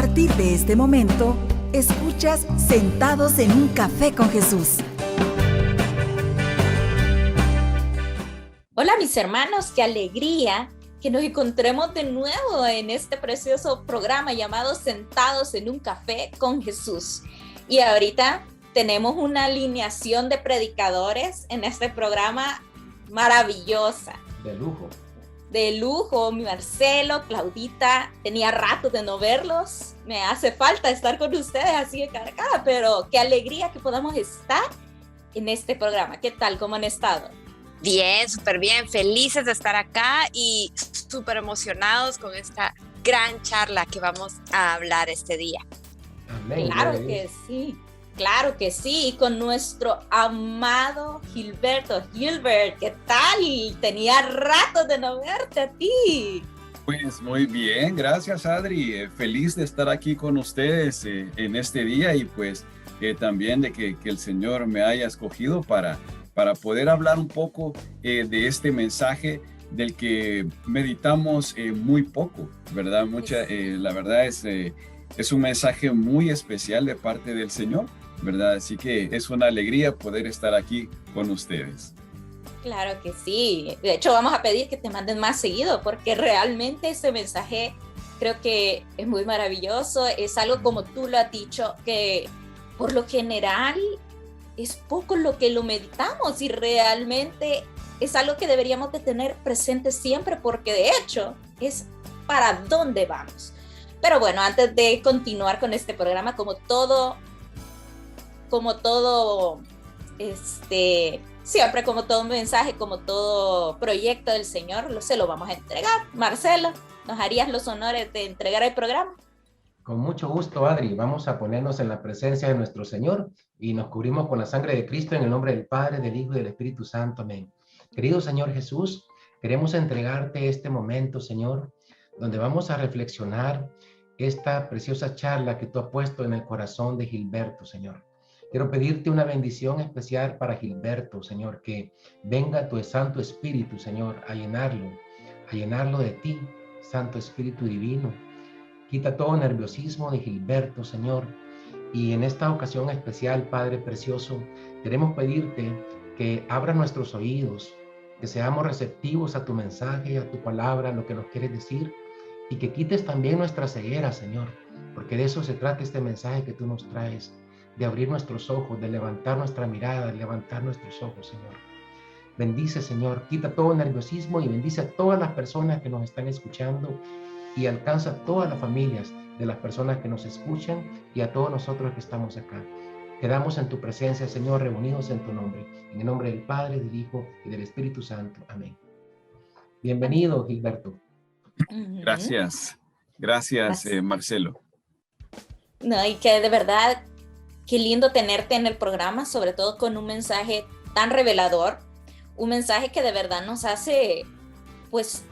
partir de este momento, escuchas Sentados en un Café con Jesús. Hola mis hermanos, qué alegría que nos encontremos de nuevo en este precioso programa llamado Sentados en un Café con Jesús. Y ahorita tenemos una alineación de predicadores en este programa maravillosa. De lujo. De lujo, mi Marcelo, Claudita, tenía rato de no verlos, me hace falta estar con ustedes así de cara a cara, pero qué alegría que podamos estar en este programa. ¿Qué tal? ¿Cómo han estado? Bien, súper bien, felices de estar acá y súper emocionados con esta gran charla que vamos a hablar este día. Amén. Claro que sí. Claro que sí, con nuestro amado Gilberto. Gilbert, ¿qué tal? Tenía rato de no verte a ti. Pues muy bien, gracias Adri. Feliz de estar aquí con ustedes en este día y pues también de que el Señor me haya escogido para poder hablar un poco de este mensaje del que meditamos muy poco, ¿verdad? La verdad es un mensaje muy especial de parte del Señor, ¿verdad? Así que es una alegría poder estar aquí con ustedes. Claro que sí. De hecho, vamos a pedir que te manden más seguido porque realmente ese mensaje creo que es muy maravilloso. Es algo como tú lo has dicho, que por lo general es poco lo que lo meditamos y realmente es algo que deberíamos de tener presente siempre porque de hecho es para dónde vamos. Pero bueno, antes de continuar con este programa, como todo, siempre como todo mensaje, como todo proyecto del Señor, se lo vamos a entregar. Marcelo, ¿nos harías los honores de entregar el programa? Con mucho gusto, Adri. Vamos a ponernos en la presencia de nuestro Señor y nos cubrimos con la sangre de Cristo en el nombre del Padre, del Hijo y del Espíritu Santo. Amén. Querido Señor Jesús, queremos entregarte este momento, Señor, donde vamos a reflexionar esta preciosa charla que tú has puesto en el corazón de Gilberto, Señor. Quiero pedirte una bendición especial para Gilberto, Señor, que venga tu Santo Espíritu, Señor, a llenarlo de ti, Santo Espíritu Divino. Quita todo nerviosismo de Gilberto, Señor. Y en esta ocasión especial, Padre Precioso, queremos pedirte que abra nuestros oídos, que seamos receptivos a tu mensaje, a tu palabra, lo que nos quieres decir, y que quites también nuestra ceguera, Señor, porque de eso se trata este mensaje que tú nos traes, de abrir nuestros ojos, de levantar nuestra mirada, de levantar nuestros ojos, Señor. Bendice, Señor, quita todo nerviosismo y bendice a todas las personas que nos están escuchando y alcanza a todas las familias de las personas que nos escuchan y a todos nosotros que estamos acá. Quedamos en tu presencia, Señor, reunidos en tu nombre. En el nombre del Padre, del Hijo y del Espíritu Santo. Amén. Bienvenido, Gilberto. Gracias, Marcelo. No, y que de verdad, qué lindo tenerte en el programa, sobre todo con un mensaje tan revelador, un mensaje que de verdad nos hace, pues,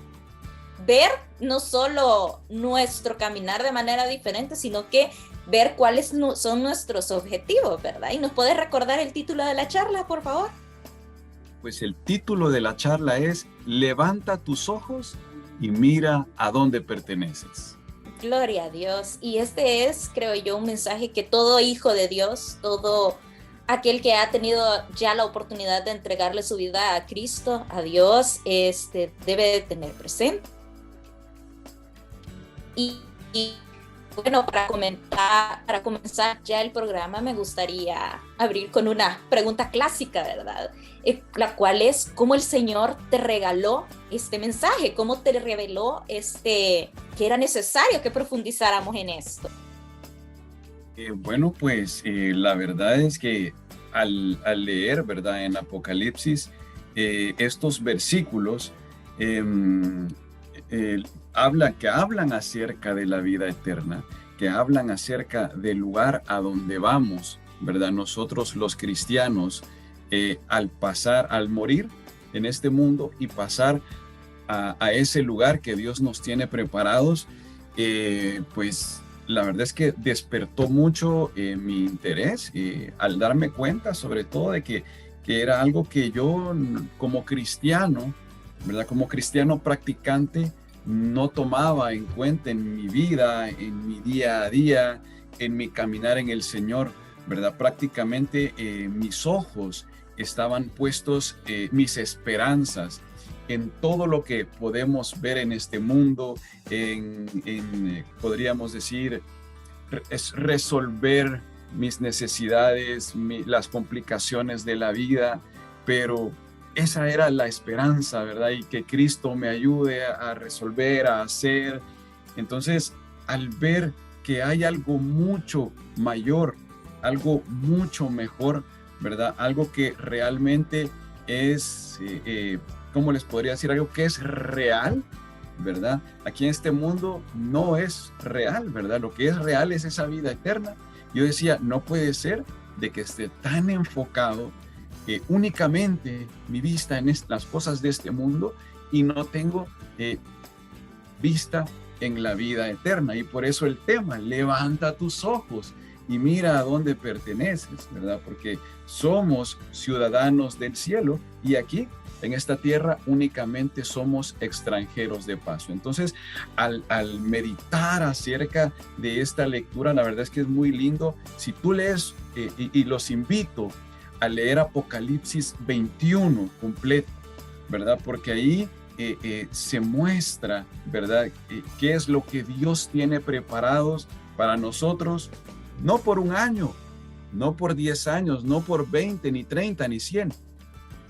ver no solo nuestro caminar de manera diferente, sino que ver cuáles son nuestros objetivos, ¿verdad? ¿Y nos puedes recordar el título de la charla, por favor? Pues el título de la charla es Levanta tus ojos y mira a dónde perteneces. Gloria a Dios. Y este es, creo yo, un mensaje que todo hijo de Dios, todo aquel que ha tenido ya la oportunidad de entregarle su vida a Cristo, a Dios, debe de tener presente. Y bueno, para comenzar ya el programa, me gustaría abrir con una pregunta clásica, ¿verdad? La cual es, ¿cómo el Señor te regaló este mensaje? ¿Cómo te reveló que era necesario que profundizáramos en esto? Bueno, pues la verdad es que al leer, ¿verdad? En Apocalipsis, estos versículos que hablan acerca de la vida eterna, que hablan acerca del lugar a donde vamos, ¿verdad? Nosotros los cristianos, al morir en este mundo y pasar a ese lugar que Dios nos tiene preparados, pues la verdad es que despertó mucho mi interés al darme cuenta sobre todo de que era algo que yo como cristiano, ¿verdad? Como cristiano practicante no tomaba en cuenta en mi vida, en mi día a día, en mi caminar en el Señor, ¿verdad? Prácticamente mis ojos estaban puestos, mis esperanzas en todo lo que podemos ver en este mundo, podríamos decir, es resolver mis necesidades, las complicaciones de la vida, pero esa era la esperanza, ¿verdad? Y que Cristo me ayude a resolver, a hacer. Entonces, al ver que hay algo mucho mayor, algo mucho mejor, ¿verdad? Algo que realmente es, ¿cómo les podría decir? Algo que es real, ¿verdad? Aquí en este mundo no es real, ¿verdad? Lo que es real es esa vida eterna. Yo decía, no puede ser de que esté tan enfocado únicamente mi vista en las cosas de este mundo y no tengo vista en la vida eterna. Y por eso el tema, levanta tus ojos y mira a dónde perteneces, ¿verdad? Porque somos ciudadanos del cielo y aquí en esta tierra únicamente somos extranjeros de paso. Entonces, al meditar acerca de esta lectura, la verdad es que es muy lindo. Si tú lees, y los invito a leer Apocalipsis 21 completo, ¿verdad? Porque ahí se muestra, ¿verdad? Qué es lo que Dios tiene preparados para nosotros, no por un año, no por 10 años, no por 20, ni 30, ni 100.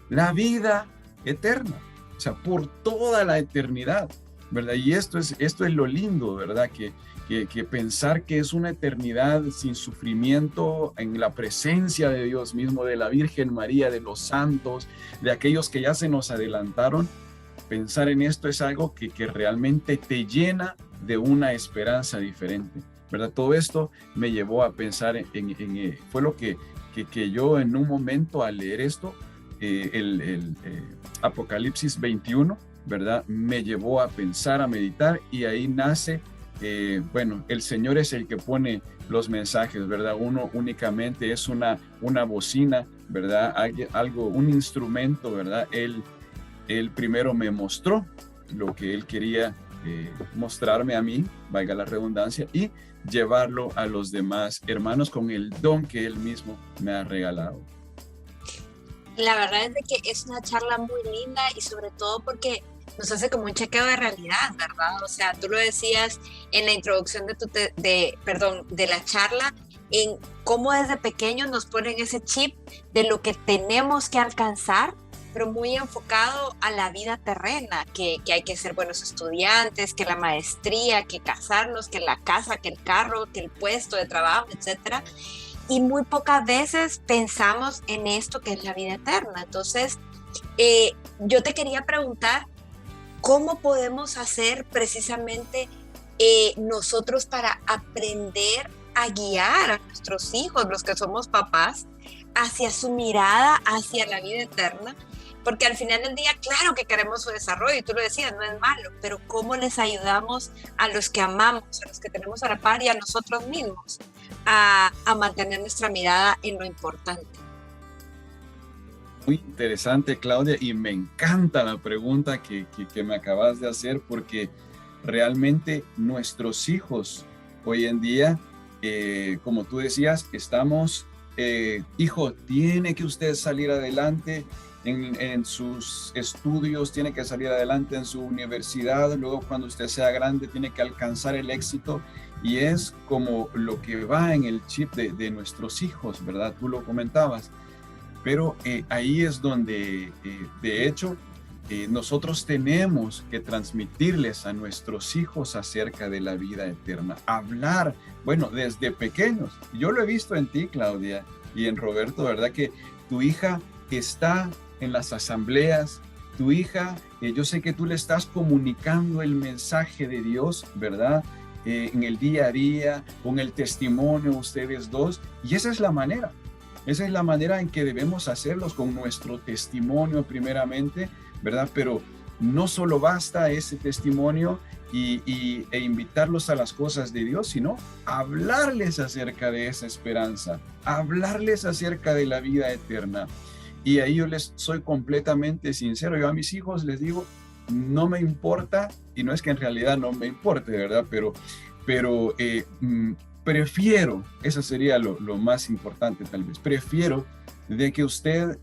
La vida eterna, o sea, por toda la eternidad, ¿verdad? Y esto es lo lindo, ¿verdad? Que pensar que es una eternidad sin sufrimiento en la presencia de Dios mismo, de la Virgen María, de los santos, de aquellos que ya se nos adelantaron. Pensar en esto es algo que realmente te llena de una esperanza diferente, ¿verdad? Todo esto me llevó a pensar fue lo que yo en un momento al leer esto, Apocalipsis 21, ¿verdad? Me llevó a pensar, a meditar, y ahí nace, bueno, el Señor es el que pone los mensajes, ¿verdad? Uno únicamente es una bocina, ¿verdad? Un instrumento, ¿verdad? Él primero me mostró lo que Él quería mostrarme a mí, valga la redundancia, y llevarlo a los demás hermanos con el don que Él mismo me ha regalado. La verdad es de que es una charla muy linda y sobre todo porque nos hace como un chequeo de realidad, ¿verdad? O sea, tú lo decías en la introducción de la charla, en cómo desde pequeños nos ponen ese chip de lo que tenemos que alcanzar, pero muy enfocado a la vida terrena, que hay que ser buenos estudiantes, que la maestría, que casarnos, que la casa, que el carro, que el puesto de trabajo, etcétera. Y muy pocas veces pensamos en esto que es la vida eterna. Entonces, yo te quería preguntar, ¿cómo podemos hacer precisamente nosotros para aprender a guiar a nuestros hijos, los que somos papás, hacia su mirada, hacia la vida eterna? Porque al final del día, claro que queremos su desarrollo, y tú lo decías, no es malo, pero ¿cómo les ayudamos a los que amamos, a los que tenemos a la par y a nosotros mismos a mantener nuestra mirada en lo importante? Muy interesante, Claudia, y me encanta la pregunta que me acabas de hacer, porque realmente nuestros hijos hoy en día, como tú decías, estamos, hijo, tiene que usted salir adelante en sus estudios, tiene que salir adelante en su universidad, luego cuando usted sea grande tiene que alcanzar el éxito, y es como lo que va en el chip de nuestros hijos, ¿verdad? Tú lo comentabas, pero ahí es donde, de hecho, nosotros tenemos que transmitirles a nuestros hijos acerca de la vida eterna, hablar, bueno, desde pequeños. Yo lo he visto en ti, Claudia, y en Roberto, ¿verdad? Que tu hija está en las asambleas, tu hija, yo sé que tú le estás comunicando el mensaje de Dios, ¿verdad? En el día a día, con el testimonio, ustedes dos, y esa es la manera en que debemos hacerlos, con nuestro testimonio primeramente, ¿verdad? Pero no solo basta ese testimonio e invitarlos a las cosas de Dios, sino hablarles acerca de esa esperanza, hablarles acerca de la vida eterna. Y ahí yo les soy completamente sincero, yo a mis hijos les digo, no me importa, y no es que en realidad no me importe, ¿verdad? Pero prefiero, eso sería lo más importante tal vez, prefiero de que usted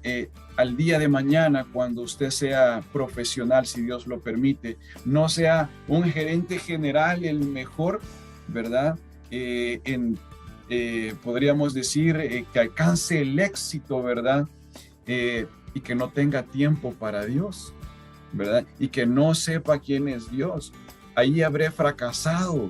al día de mañana, cuando usted sea profesional, si Dios lo permite, no sea un gerente general el mejor, ¿verdad? Podríamos decir que alcance el éxito, ¿verdad? Y que no tenga tiempo para Dios, ¿verdad? Y que no sepa quién es Dios. Ahí habré fracasado,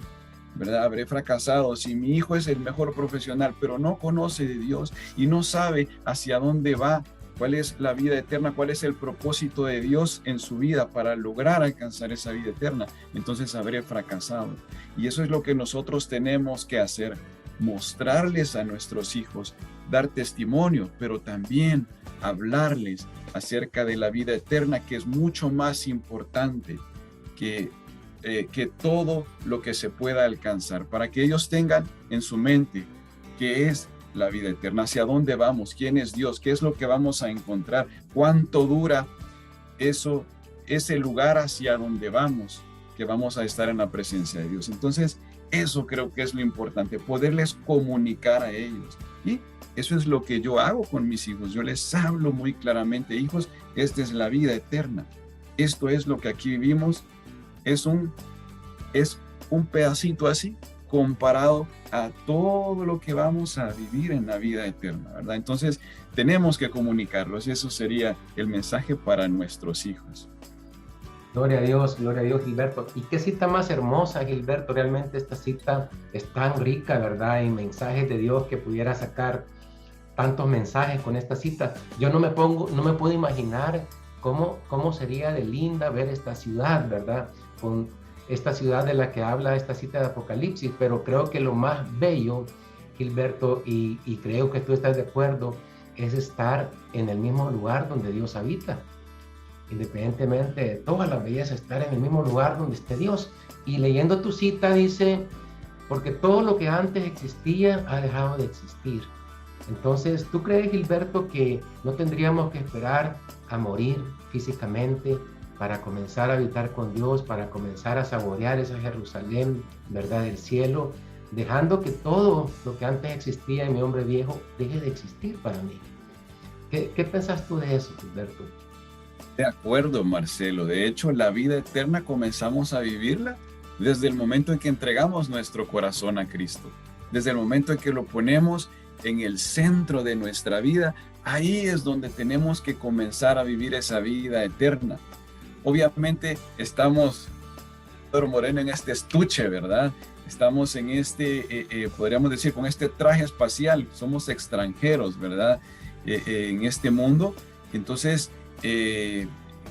¿verdad? Habré fracasado. Si mi hijo es el mejor profesional, pero no conoce de Dios y no sabe hacia dónde va, cuál es la vida eterna, cuál es el propósito de Dios en su vida para lograr alcanzar esa vida eterna, entonces habré fracasado. Y eso es lo que nosotros tenemos que hacer, mostrarles a nuestros hijos, dar testimonio, pero también hablarles acerca de la vida eterna, que es mucho más importante que todo lo que se pueda alcanzar, para que ellos tengan en su mente qué es la vida eterna, hacia dónde vamos, quién es Dios, qué es lo que vamos a encontrar, cuánto dura eso, ese lugar hacia donde vamos, que vamos a estar en la presencia de Dios. Entonces, eso creo que es lo importante, poderles comunicar a ellos. Y eso es lo que yo hago con mis hijos. Yo les hablo muy claramente: hijos, esta es la vida eterna. Esto es lo que aquí vivimos. Es un pedacito así comparado a todo lo que vamos a vivir en la vida eterna, ¿verdad? Entonces, tenemos que comunicarlos. Eso sería el mensaje para nuestros hijos. Gloria a Dios, Gilberto. Y qué cita más hermosa, Gilberto. Realmente esta cita es tan rica, ¿verdad? En mensajes de Dios, que pudiera sacar tantos mensajes con esta cita. Yo no me puedo imaginar cómo sería de linda ver esta ciudad, ¿verdad? Con esta ciudad de la que habla esta cita de Apocalipsis. Pero creo que lo más bello, Gilberto, y creo que tú estás de acuerdo, es estar en el mismo lugar donde Dios habita. Independientemente de toda la belleza, estar en el mismo lugar donde esté Dios. Y leyendo tu cita dice: porque todo lo que antes existía ha dejado de existir. Entonces, ¿tú crees, Gilberto, que no tendríamos que esperar a morir físicamente para comenzar a habitar con Dios, para comenzar a saborear esa Jerusalén, ¿verdad?, del cielo, dejando que todo lo que antes existía en mi hombre viejo deje de existir para mí? ¿Qué piensas tú de eso, Gilberto? De acuerdo, Marcelo. De hecho, la vida eterna comenzamos a vivirla desde el momento en que entregamos nuestro corazón a Cristo. Desde el momento en que lo ponemos en el centro de nuestra vida, ahí es donde tenemos que comenzar a vivir esa vida eterna. Obviamente estamos, Pedro Moreno, en este estuche, ¿verdad? Estamos en podríamos decir, con este traje espacial. Somos extranjeros, ¿verdad? En este mundo. Entonces,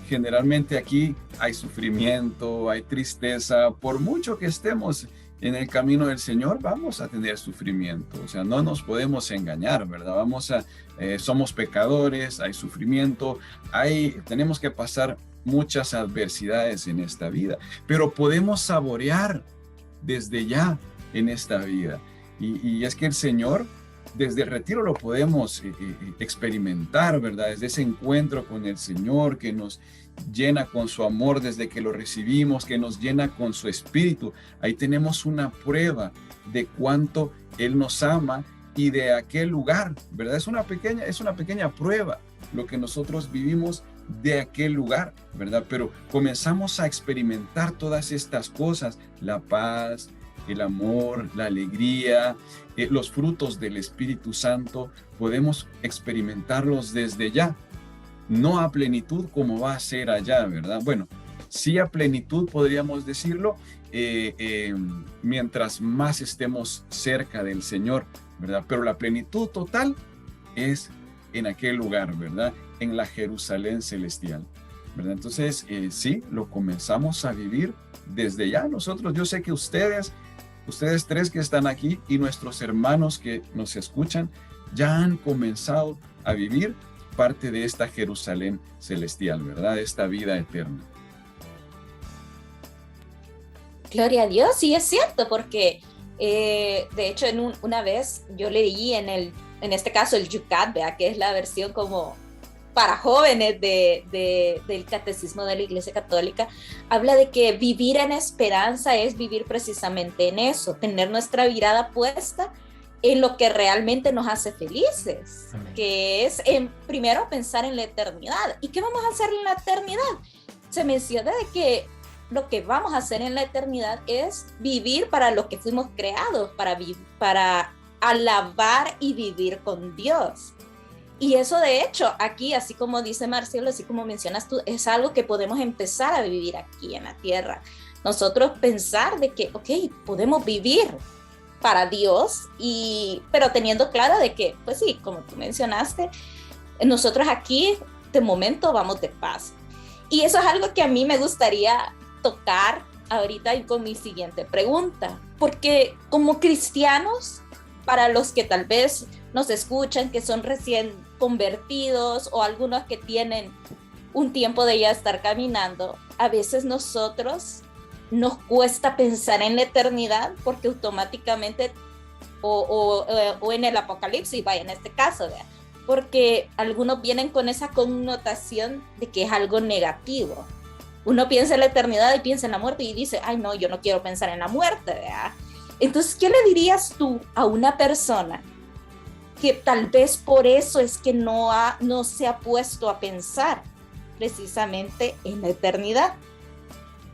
generalmente aquí hay sufrimiento, hay tristeza. Por mucho que estemos en el camino del Señor, vamos a tener sufrimiento. O sea, no nos podemos engañar, ¿verdad? Somos pecadores, hay sufrimiento, tenemos que pasar muchas adversidades en esta vida, pero podemos saborear desde ya en esta vida. Y es que el Señor, desde el retiro lo podemos experimentar, ¿verdad? Desde ese encuentro con el Señor que nos llena con su amor desde que lo recibimos, que nos llena con su espíritu. Ahí tenemos una prueba de cuánto Él nos ama y de aquel lugar, ¿verdad? Es una pequeña prueba lo que nosotros vivimos de aquel lugar, ¿verdad? Pero comenzamos a experimentar todas estas cosas: la paz, el amor, la alegría, los frutos del Espíritu Santo. Podemos experimentarlos desde ya, no a plenitud como va a ser allá, ¿verdad? Bueno, sí a plenitud podríamos decirlo, mientras más estemos cerca del Señor, ¿verdad? Pero la plenitud total es en aquel lugar, ¿verdad? En la Jerusalén celestial, ¿verdad? Entonces, sí, lo comenzamos a vivir desde ya nosotros. Yo sé que ustedes tres que están aquí y nuestros hermanos que nos escuchan ya han comenzado a vivir parte de esta Jerusalén celestial, ¿verdad? Esta vida eterna. Gloria a Dios, sí es cierto, porque de hecho una vez yo leí en este caso el Yucat, ¿verdad? Que es la versión como para jóvenes del Catecismo de la Iglesia Católica, habla de que vivir en esperanza es vivir precisamente en eso, tener nuestra mirada puesta en lo que realmente nos hace felices, Amén. que es primero pensar en la eternidad. ¿Y qué vamos a hacer en la eternidad? Se menciona de que lo que vamos a hacer en la eternidad es vivir para lo que fuimos creados, para alabar y vivir con Dios. Y eso, de hecho, aquí, así como dice Marcelo, así como mencionas tú, es algo que podemos empezar a vivir aquí en la tierra. Nosotros pensar de que, ok, podemos vivir para Dios, pero teniendo claro de que, pues sí, como tú mencionaste, nosotros aquí de momento vamos de paso. Y eso es algo que a mí me gustaría tocar ahorita y con mi siguiente pregunta, porque como cristianos, para los que tal vez nos escuchan, que son recién convertidos o algunos que tienen un tiempo de ya estar caminando, a veces nosotros nos cuesta pensar en la eternidad porque automáticamente, o en el apocalipsis, vaya, en este caso, ¿verdad? Porque algunos vienen con esa connotación de que es algo negativo. Uno piensa en la eternidad y piensa en la muerte y dice, ay no, yo no quiero pensar en la muerte, ¿verdad? Entonces, ¿qué le dirías tú a una persona que tal vez por eso es que no se ha puesto a pensar precisamente en la eternidad?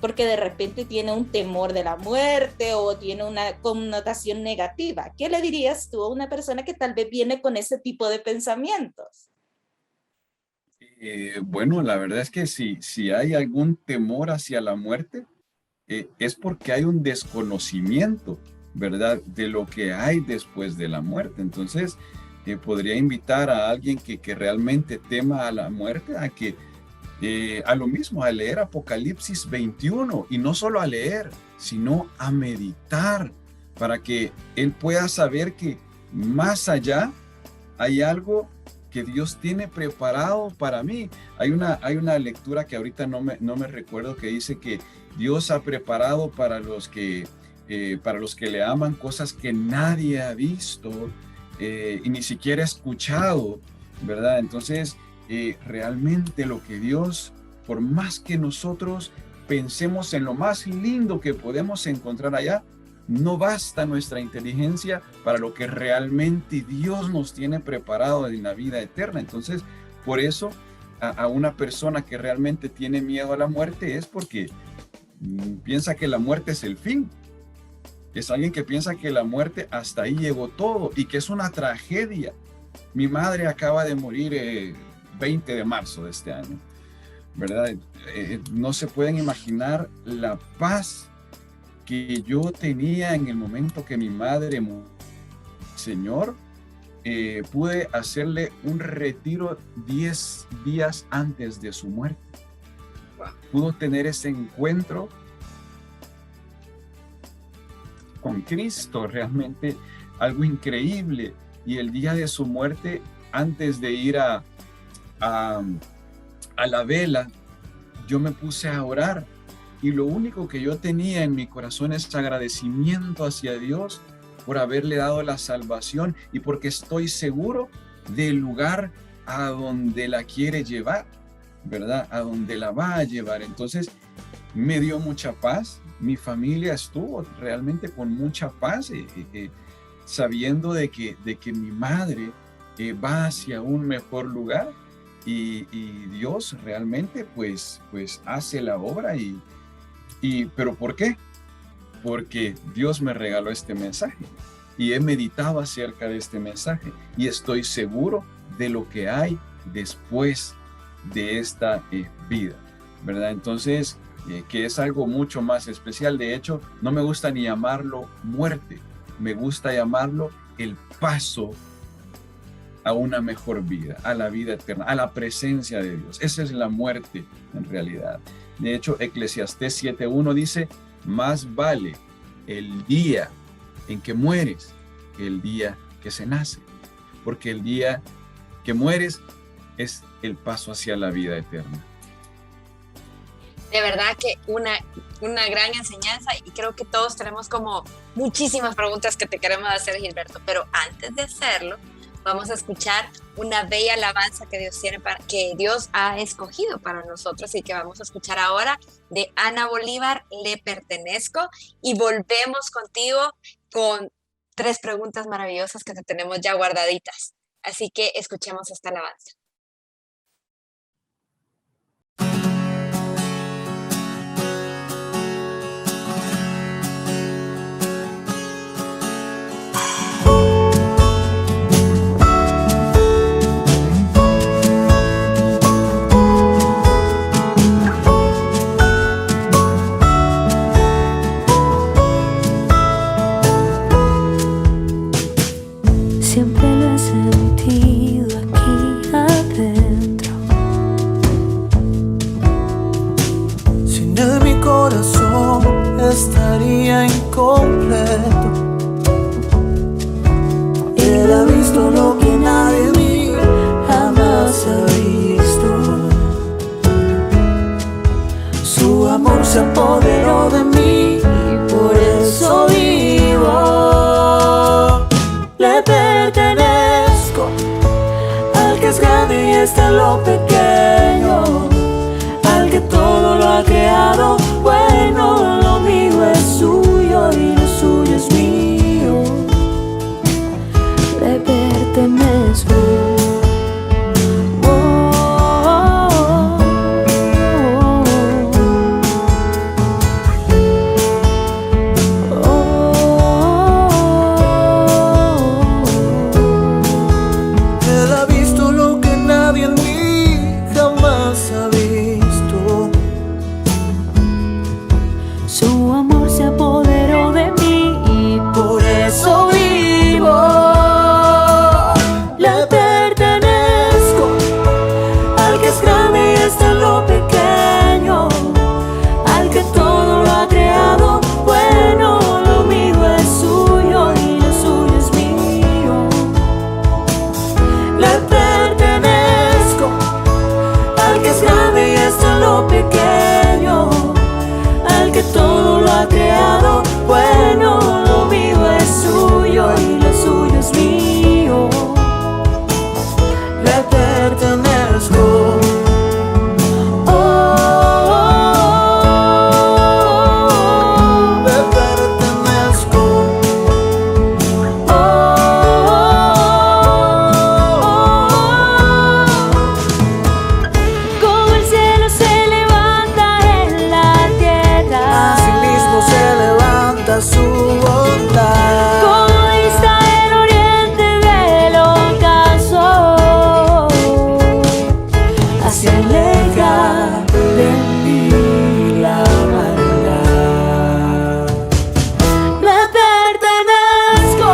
Porque de repente tiene un temor de la muerte o tiene una connotación negativa. ¿Qué le dirías tú a una persona que tal vez viene con ese tipo de pensamientos? Bueno, la verdad es que si hay algún temor hacia la muerte, es porque hay un desconocimiento, ¿verdad?, de lo que hay después de la muerte. Entonces, podría invitar a alguien que realmente tema a la muerte a que a lo mismo, a leer Apocalipsis 21, y no solo a leer, sino a meditar, para que él pueda saber que más allá hay algo que Dios tiene preparado para mí. Hay una lectura que ahorita no me recuerdo, que dice que Dios ha preparado para los que le aman cosas que nadie ha visto y ni siquiera escuchado, ¿verdad? Entonces, realmente lo que Dios, por más que nosotros pensemos en lo más lindo que podemos encontrar allá, no basta nuestra inteligencia para lo que realmente Dios nos tiene preparado en la vida eterna. Entonces, por eso, a una persona que realmente tiene miedo a la muerte es porque piensa que la muerte es el fin. Es alguien que piensa que la muerte hasta ahí llegó todo y que es una tragedia. Mi madre acaba de morir 20 de marzo de este año, ¿verdad? No se pueden imaginar la paz que yo tenía en el momento que mi madre murió. Señor, pude hacerle un retiro 10 días antes de su muerte. Pudo tener ese encuentro con Cristo, realmente algo increíble. Y el día de su muerte, antes de ir a la vela, yo me puse a orar y lo único que yo tenía en mi corazón es agradecimiento hacia Dios por haberle dado la salvación y porque estoy seguro del lugar a donde la quiere llevar, ¿verdad? A donde la va a llevar. Entonces me dio mucha paz. Mi familia estuvo realmente con mucha paz, sabiendo de que mi madre va hacia un mejor lugar. Y Dios realmente pues hace la obra pero ¿por qué? Porque Dios me regaló este mensaje y he meditado acerca de este mensaje y estoy seguro de lo que hay después de esta vida, ¿verdad? Entonces, que es algo mucho más especial. De hecho, no me gusta ni llamarlo muerte, me gusta llamarlo el paso a una mejor vida, a la vida eterna, a la presencia de Dios. Esa es la muerte en realidad. De hecho, Eclesiastés 7:1 dice, más vale el día en que mueres que el día que se nace, porque el día que mueres es el paso hacia la vida eterna. De verdad que una gran enseñanza y creo que todos tenemos como muchísimas preguntas que te queremos hacer, Gilberto, pero antes de hacerlo, vamos a escuchar una bella alabanza que que Dios ha escogido para nosotros y que vamos a escuchar ahora de Ana Bolívar, Le Pertenezco, y volvemos contigo con 3 preguntas maravillosas que te tenemos ya guardaditas. Así que escuchemos esta alabanza. Siempre lo he sentido aquí adentro. Sin él mi corazón estaría incompleto. Él ha visto lo que nadie en mí jamás ha visto. Su amor se apoderó de mí y por eso vivo. Le pertenezco al que es grande y está en lo pequeño, al que todo lo ha creado. Bueno, lo mío es suyo y lo suyo es mío. Le pertenezco. Él ha visto lo que nadie en mí jamás ha visto. Su amor se apoderó de mí y Por eso vivo. Le pertenezco al que es grande y está en lo pequeño, al que todo lo ha creado. Bueno, lo mío es suyo y lo suyo es mío. Le pertenezco al que es grande y está en lo pequeño, al que todo lo ha creado. Bueno, lo mío es suyo y lo suyo es mío. Le pertenezco. Oh, oh, oh, le pertenezco. Oh, como el cielo se levanta en la tierra, así mismo se levanta su bondad. como dista el oriente del ocaso, Así aleja de mí la maldad. Le pertenezco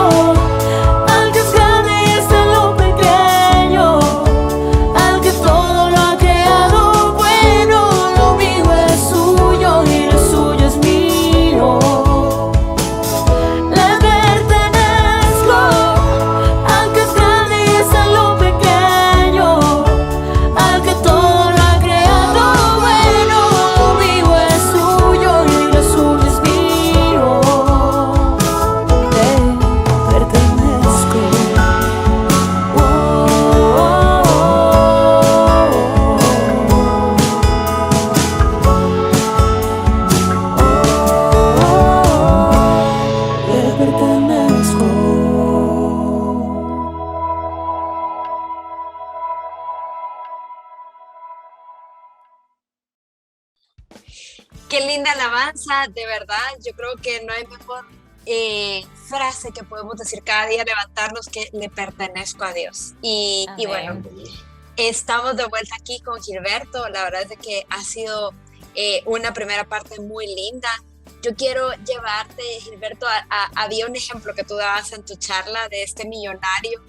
al que es grande y está en lo pequeño, al que todo lo ha creado. Bueno, lo mío es suyo y lo suyo es mío. Le pertenezco al que es grande y está en lo pequeño, al que todo lo ha creado. Bueno, lo mío es suyo y lo suyo es mío. Le pertenezco. Oh, oh, oh, le pertenezco. Qué linda alabanza, de verdad. Yo creo que no hay mejor frase que podemos decir cada día, levantarnos, que le pertenezco a Dios. Y bueno, estamos de vuelta aquí con Gilberto. La verdad es de que ha sido una primera parte muy linda. Yo quiero llevarte, Gilberto, había un ejemplo que tú dabas en tu charla de este millonario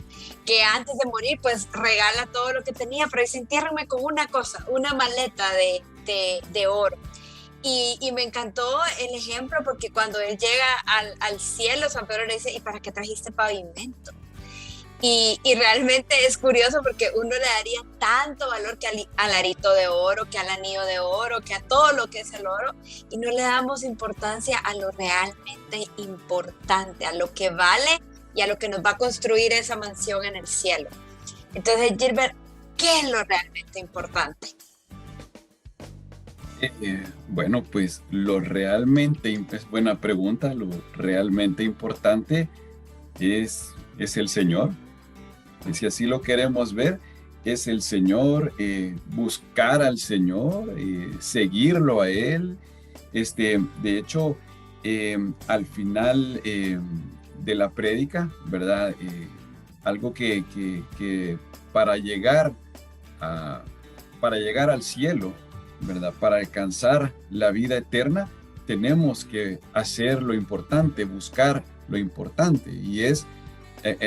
que antes de morir pues regala todo lo que tenía, pero dice: entiérrame con una cosa, una maleta de oro. Y me encantó el ejemplo, porque cuando él llega al cielo, San Pedro le dice: ¿y para qué trajiste pavimento? Y realmente es curioso, porque uno le daría tanto valor que al arito de oro, que al anillo de oro, que a todo lo que es el oro, y no le damos importancia a lo realmente importante, a lo que vale y a lo que nos va a construir esa mansión en el cielo. Entonces, Gilbert, ¿qué es lo realmente importante? Bueno, pues es buena pregunta. Lo realmente importante es el Señor. Y si así lo queremos ver, es el Señor, buscar al Señor, seguirlo a Él. De hecho, al final de la prédica, ¿verdad? Algo que para llegar al cielo, ¿verdad? Para alcanzar la vida eterna, tenemos que hacer lo importante, buscar lo importante. Y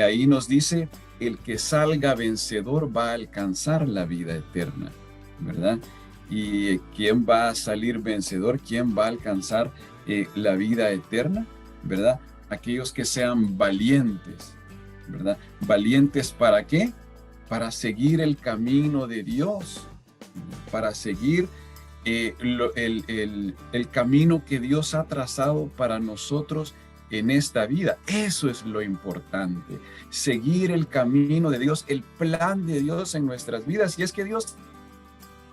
ahí nos dice, el que salga vencedor va a alcanzar la vida eterna, ¿verdad? ¿Y quién va a salir vencedor? ¿Quién va a alcanzar la vida eterna? ¿Verdad? Aquellos que sean valientes, ¿verdad? ¿Valientes para qué? Para seguir el camino de Dios, para seguir el camino que Dios ha trazado para nosotros en esta vida. Eso es lo importante, seguir el camino de Dios, el plan de Dios en nuestras vidas. Y es que Dios,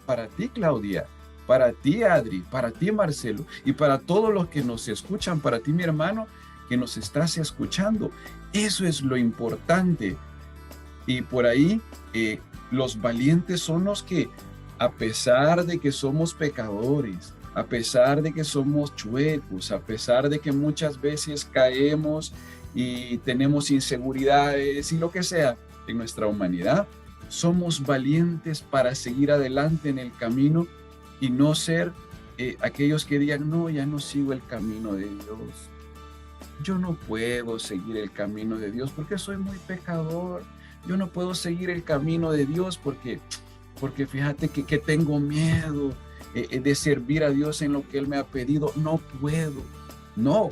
para ti, Claudia, para ti, Adri, para ti, Marcelo, y para todos los que nos escuchan, para ti, mi hermano, que nos estás escuchando, eso es lo importante. Y por ahí, los valientes son los que, a pesar de que somos pecadores, a pesar de que somos chuecos, a pesar de que muchas veces caemos y tenemos inseguridades y lo que sea en nuestra humanidad, somos valientes para seguir adelante en el camino y no ser aquellos que digan, no, ya no sigo el camino de Dios. Yo no puedo seguir el camino de Dios porque soy muy pecador. Yo no puedo seguir el camino de Dios porque fíjate que tengo miedo de servir a Dios en lo que Él me ha pedido. No puedo. No.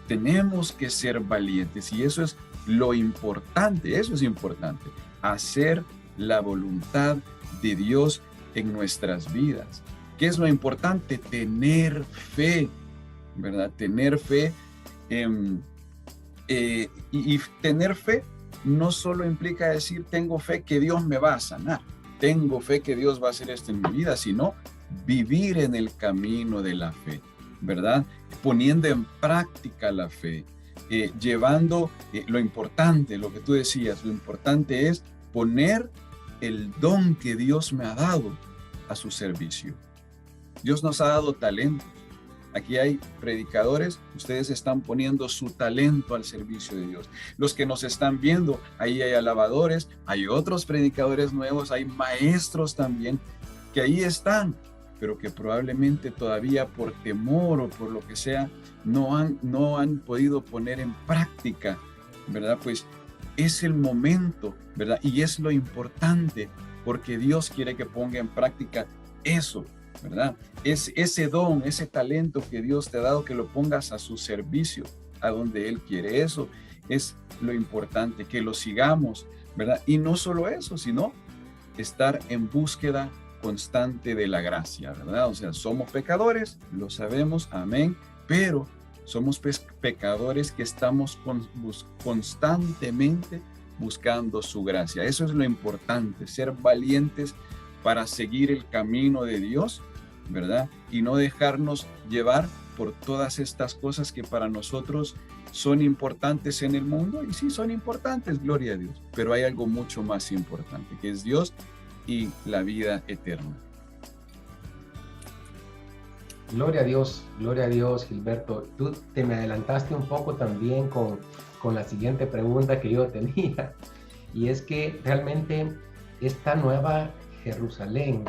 Tenemos que ser valientes y eso es lo importante. Eso es importante. Hacer la voluntad de Dios en nuestras vidas. ¿Qué es lo importante? Tener fe, ¿verdad? Tener fe. Y tener fe no solo implica decir tengo fe que Dios me va a sanar, tengo fe que Dios va a hacer esto en mi vida, sino vivir en el camino de la fe, ¿verdad? Poniendo en práctica la fe, llevando lo importante, lo que tú decías, lo importante es poner el don que Dios me ha dado a su servicio. Dios nos ha dado talento. Aquí hay predicadores, ustedes están poniendo su talento al servicio de Dios. Los que nos están viendo, ahí hay alabadores, hay otros predicadores nuevos, hay maestros también, que ahí están, pero que probablemente todavía por temor o por lo que sea, no han podido poner en práctica, ¿verdad? Pues es el momento, ¿verdad? Y es lo importante, porque Dios quiere que ponga en práctica eso, ¿verdad? Es ese don, ese talento que Dios te ha dado, que lo pongas a su servicio, a donde Él quiere. Eso es lo importante, que lo sigamos, ¿verdad? Y no solo eso, sino estar en búsqueda constante de la gracia, ¿verdad? O sea, somos pecadores, lo sabemos, amén, pero somos pecadores que estamos constantemente buscando su gracia. Eso es lo importante, ser valientes para seguir el camino de Dios, ¿verdad? Y no dejarnos llevar por todas estas cosas que para nosotros son importantes en el mundo. Y sí, son importantes, gloria a Dios. Pero hay algo mucho más importante, que es Dios y la vida eterna. Gloria a Dios, Gilberto. Tú te me adelantaste un poco también con la siguiente pregunta que yo tenía. Y es que realmente esta nueva Jerusalén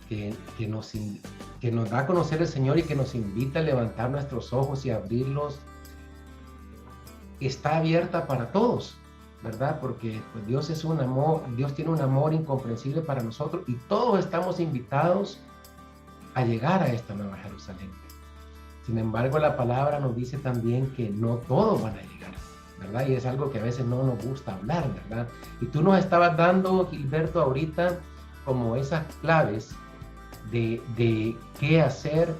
que nos da a conocer el Señor y que nos invita a levantar nuestros ojos y abrirlos, está abierta para todos, ¿verdad? Porque pues, Dios es un amor, Dios tiene un amor incomprensible para nosotros y todos estamos invitados a llegar a esta nueva Jerusalén. Sin embargo, la palabra nos dice también que no todos van a llegar, ¿verdad? Y es algo que a veces no nos gusta hablar, ¿verdad? Y tú nos estabas dando, Gilberto, ahorita como esas claves de qué hacer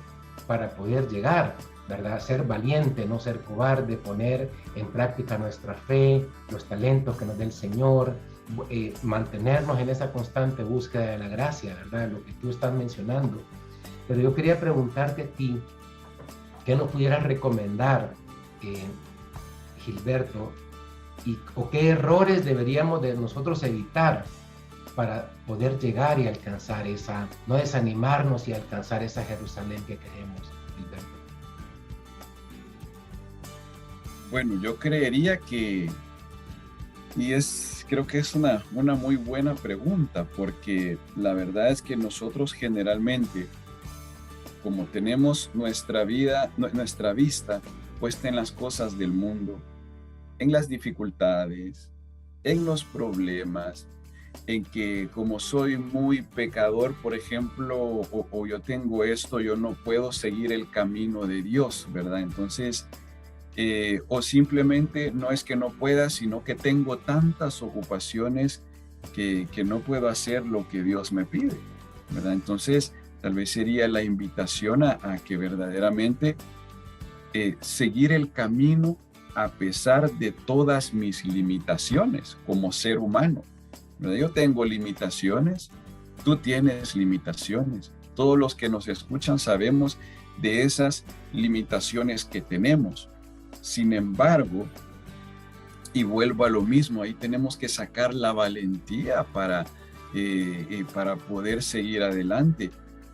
para poder llegar, ¿verdad? Ser valiente, no ser cobarde, poner en práctica nuestra fe, los talentos que nos dé el Señor, mantenernos en esa constante búsqueda de la gracia, ¿verdad? Lo que tú estás mencionando. Pero yo quería preguntarte a ti, ¿qué nos pudieras recomendar, Gilberto? ¿O qué errores deberíamos de nosotros evitar para poder llegar y alcanzar no desanimarnos y alcanzar esa Jerusalén que queremos, Gilberto? Bueno, yo creería que, creo que es una muy buena pregunta, porque la verdad es que nosotros generalmente, como tenemos nuestra vista puesta en las cosas del mundo, en las dificultades, en los problemas, en que como soy muy pecador, por ejemplo, o yo tengo esto, yo no puedo seguir el camino de Dios, ¿verdad? Entonces, o simplemente no es que no pueda, sino que tengo tantas ocupaciones que no puedo hacer lo que Dios me pide, ¿verdad? Entonces, tal vez sería la invitación a que verdaderamente seguir el camino a pesar de todas mis limitaciones como ser humano, ¿verdad? Yo tengo limitaciones, tú tienes limitaciones, todos los que nos escuchan sabemos de esas limitaciones que tenemos. Sin embargo, y vuelvo a lo mismo, ahí tenemos que sacar la valentía para poder seguir adelante,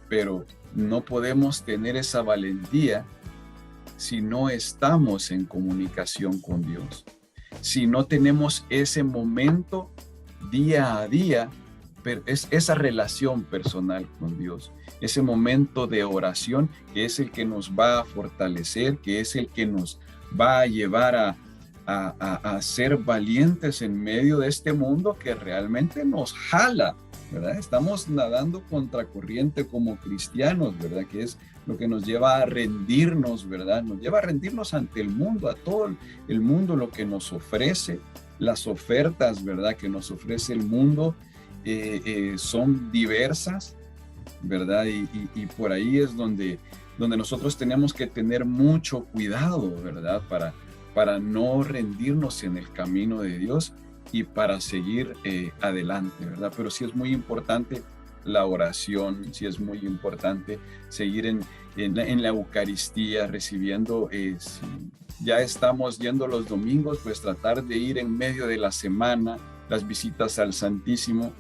pero no podemos tener esa valentía si no estamos en comunicación con Dios, si no tenemos ese momento día a día, pero es esa relación personal con Dios, ese momento de oración que es el que nos va a fortalecer, que es el que nos va a llevar a ser valientes en medio de este mundo que realmente nos jala, ¿verdad? Estamos nadando contracorriente como cristianos, ¿verdad? Que es lo que nos lleva a rendirnos, ¿verdad? Nos lleva a rendirnos ante el mundo, a todo el mundo, lo que nos ofrece, las ofertas, ¿verdad? Que nos ofrece el mundo son diversas, ¿verdad? Y por ahí es donde nosotros tenemos que tener mucho cuidado, ¿verdad? Para no rendirnos en el camino de Dios y para seguir adelante, ¿verdad? Pero sí es muy importante la oración, sí es muy importante seguir en la Eucaristía, recibiendo, si ya estamos yendo los domingos, pues tratar de ir en medio de la semana, las visitas al Santísimo,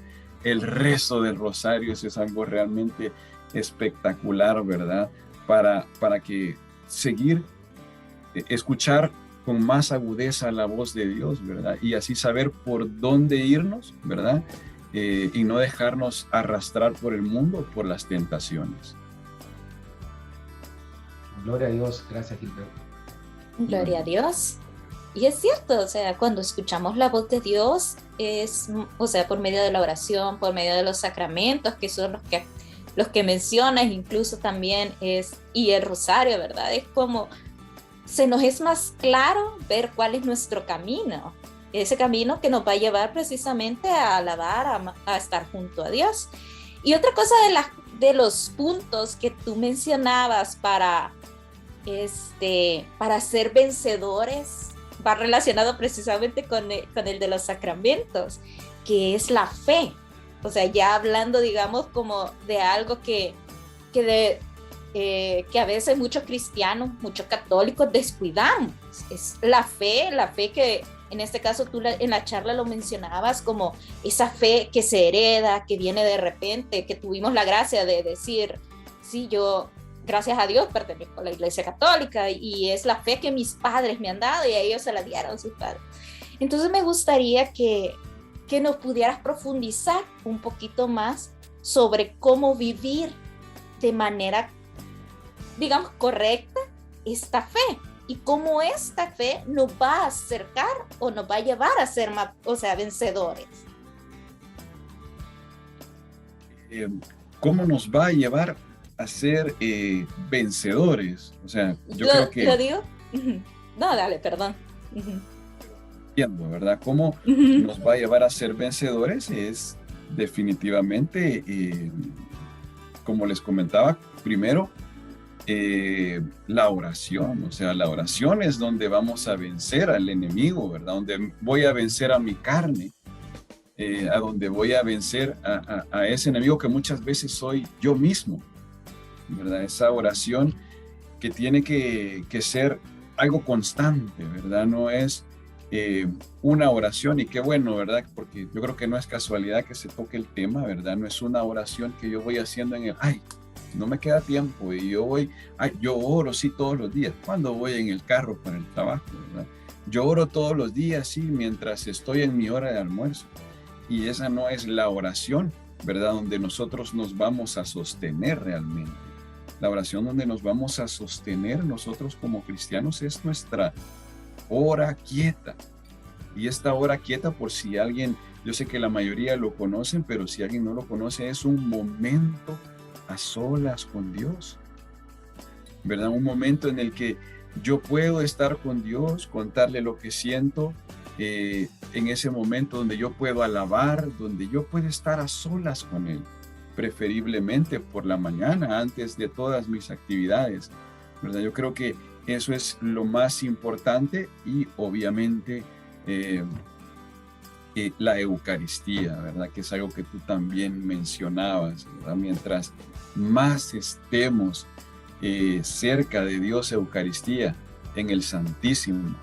el rezo del rosario, eso es algo realmente espectacular, ¿verdad? Para que escuchar con más agudeza la voz de Dios, ¿verdad? Y así saber por dónde irnos, ¿verdad? Y no dejarnos arrastrar por el mundo, por las tentaciones. Gloria a Dios, gracias, Gilberto. Gloria a Dios. Y es cierto, o sea, cuando escuchamos la voz de Dios, o sea, por medio de la oración, por medio de los sacramentos, que son los que mencionas, incluso también y el rosario, ¿verdad? Es como se nos es más claro ver cuál es nuestro camino, ese camino que nos va a llevar precisamente a alabar, a estar junto a Dios. Y otra cosa de los puntos que tú mencionabas para ser vencedores, va relacionado precisamente con el de los sacramentos, que es la fe. O sea, ya hablando, digamos, como de algo que a veces muchos cristianos, muchos católicos descuidamos. Es la fe que en este caso tú en la charla lo mencionabas como esa fe que se hereda, que viene de repente, que tuvimos la gracia de decir, sí, yo, gracias a Dios, pertenezco a la Iglesia Católica y es la fe que mis padres me han dado y a ellos se la dieron a sus padres. Entonces me gustaría que nos pudieras profundizar un poquito más sobre cómo vivir de manera, digamos, correcta esta fe y cómo esta fe nos va a acercar o nos va a llevar a ser más, o sea, vencedores. ¿Cómo nos va a llevar a ser vencedores? O sea, yo creo que... ¿Lo digo? No, dale, perdón. Entiendo, ¿verdad? ¿Cómo nos va a llevar a ser vencedores? Es definitivamente, como les comentaba, primero, la oración. O sea, la oración es donde vamos a vencer al enemigo, ¿verdad? Donde voy a vencer a mi carne, a donde voy a vencer a ese enemigo que muchas veces soy yo mismo, ¿verdad? Esa oración que tiene que ser algo constante, ¿verdad? No es una oración, y qué bueno, ¿verdad? Porque yo creo que no es casualidad que se toque el tema, ¿verdad? No es una oración que yo voy haciendo en el, ay, no me queda tiempo y yo oro sí todos los días, cuando voy en el carro para el trabajo, ¿verdad? Yo oro todos los días, sí, mientras estoy en mi hora de almuerzo. Y esa no es la oración, ¿verdad? Donde nosotros nos vamos a sostener realmente. La oración donde nos vamos a sostener nosotros como cristianos es nuestra hora quieta. Y esta hora quieta, por si alguien, yo sé que la mayoría lo conocen, pero si alguien no lo conoce, es un momento a solas con Dios, ¿verdad? Un momento en el que yo puedo estar con Dios, contarle lo que siento, en ese momento donde yo puedo alabar, donde yo puedo estar a solas con Él, preferiblemente por la mañana, antes de todas mis actividades, ¿verdad? Yo creo que eso es lo más importante, y obviamente la Eucaristía, ¿verdad? Que es algo que tú también mencionabas, ¿verdad? Mientras más estemos cerca de Dios, Eucaristía, en el Santísimo.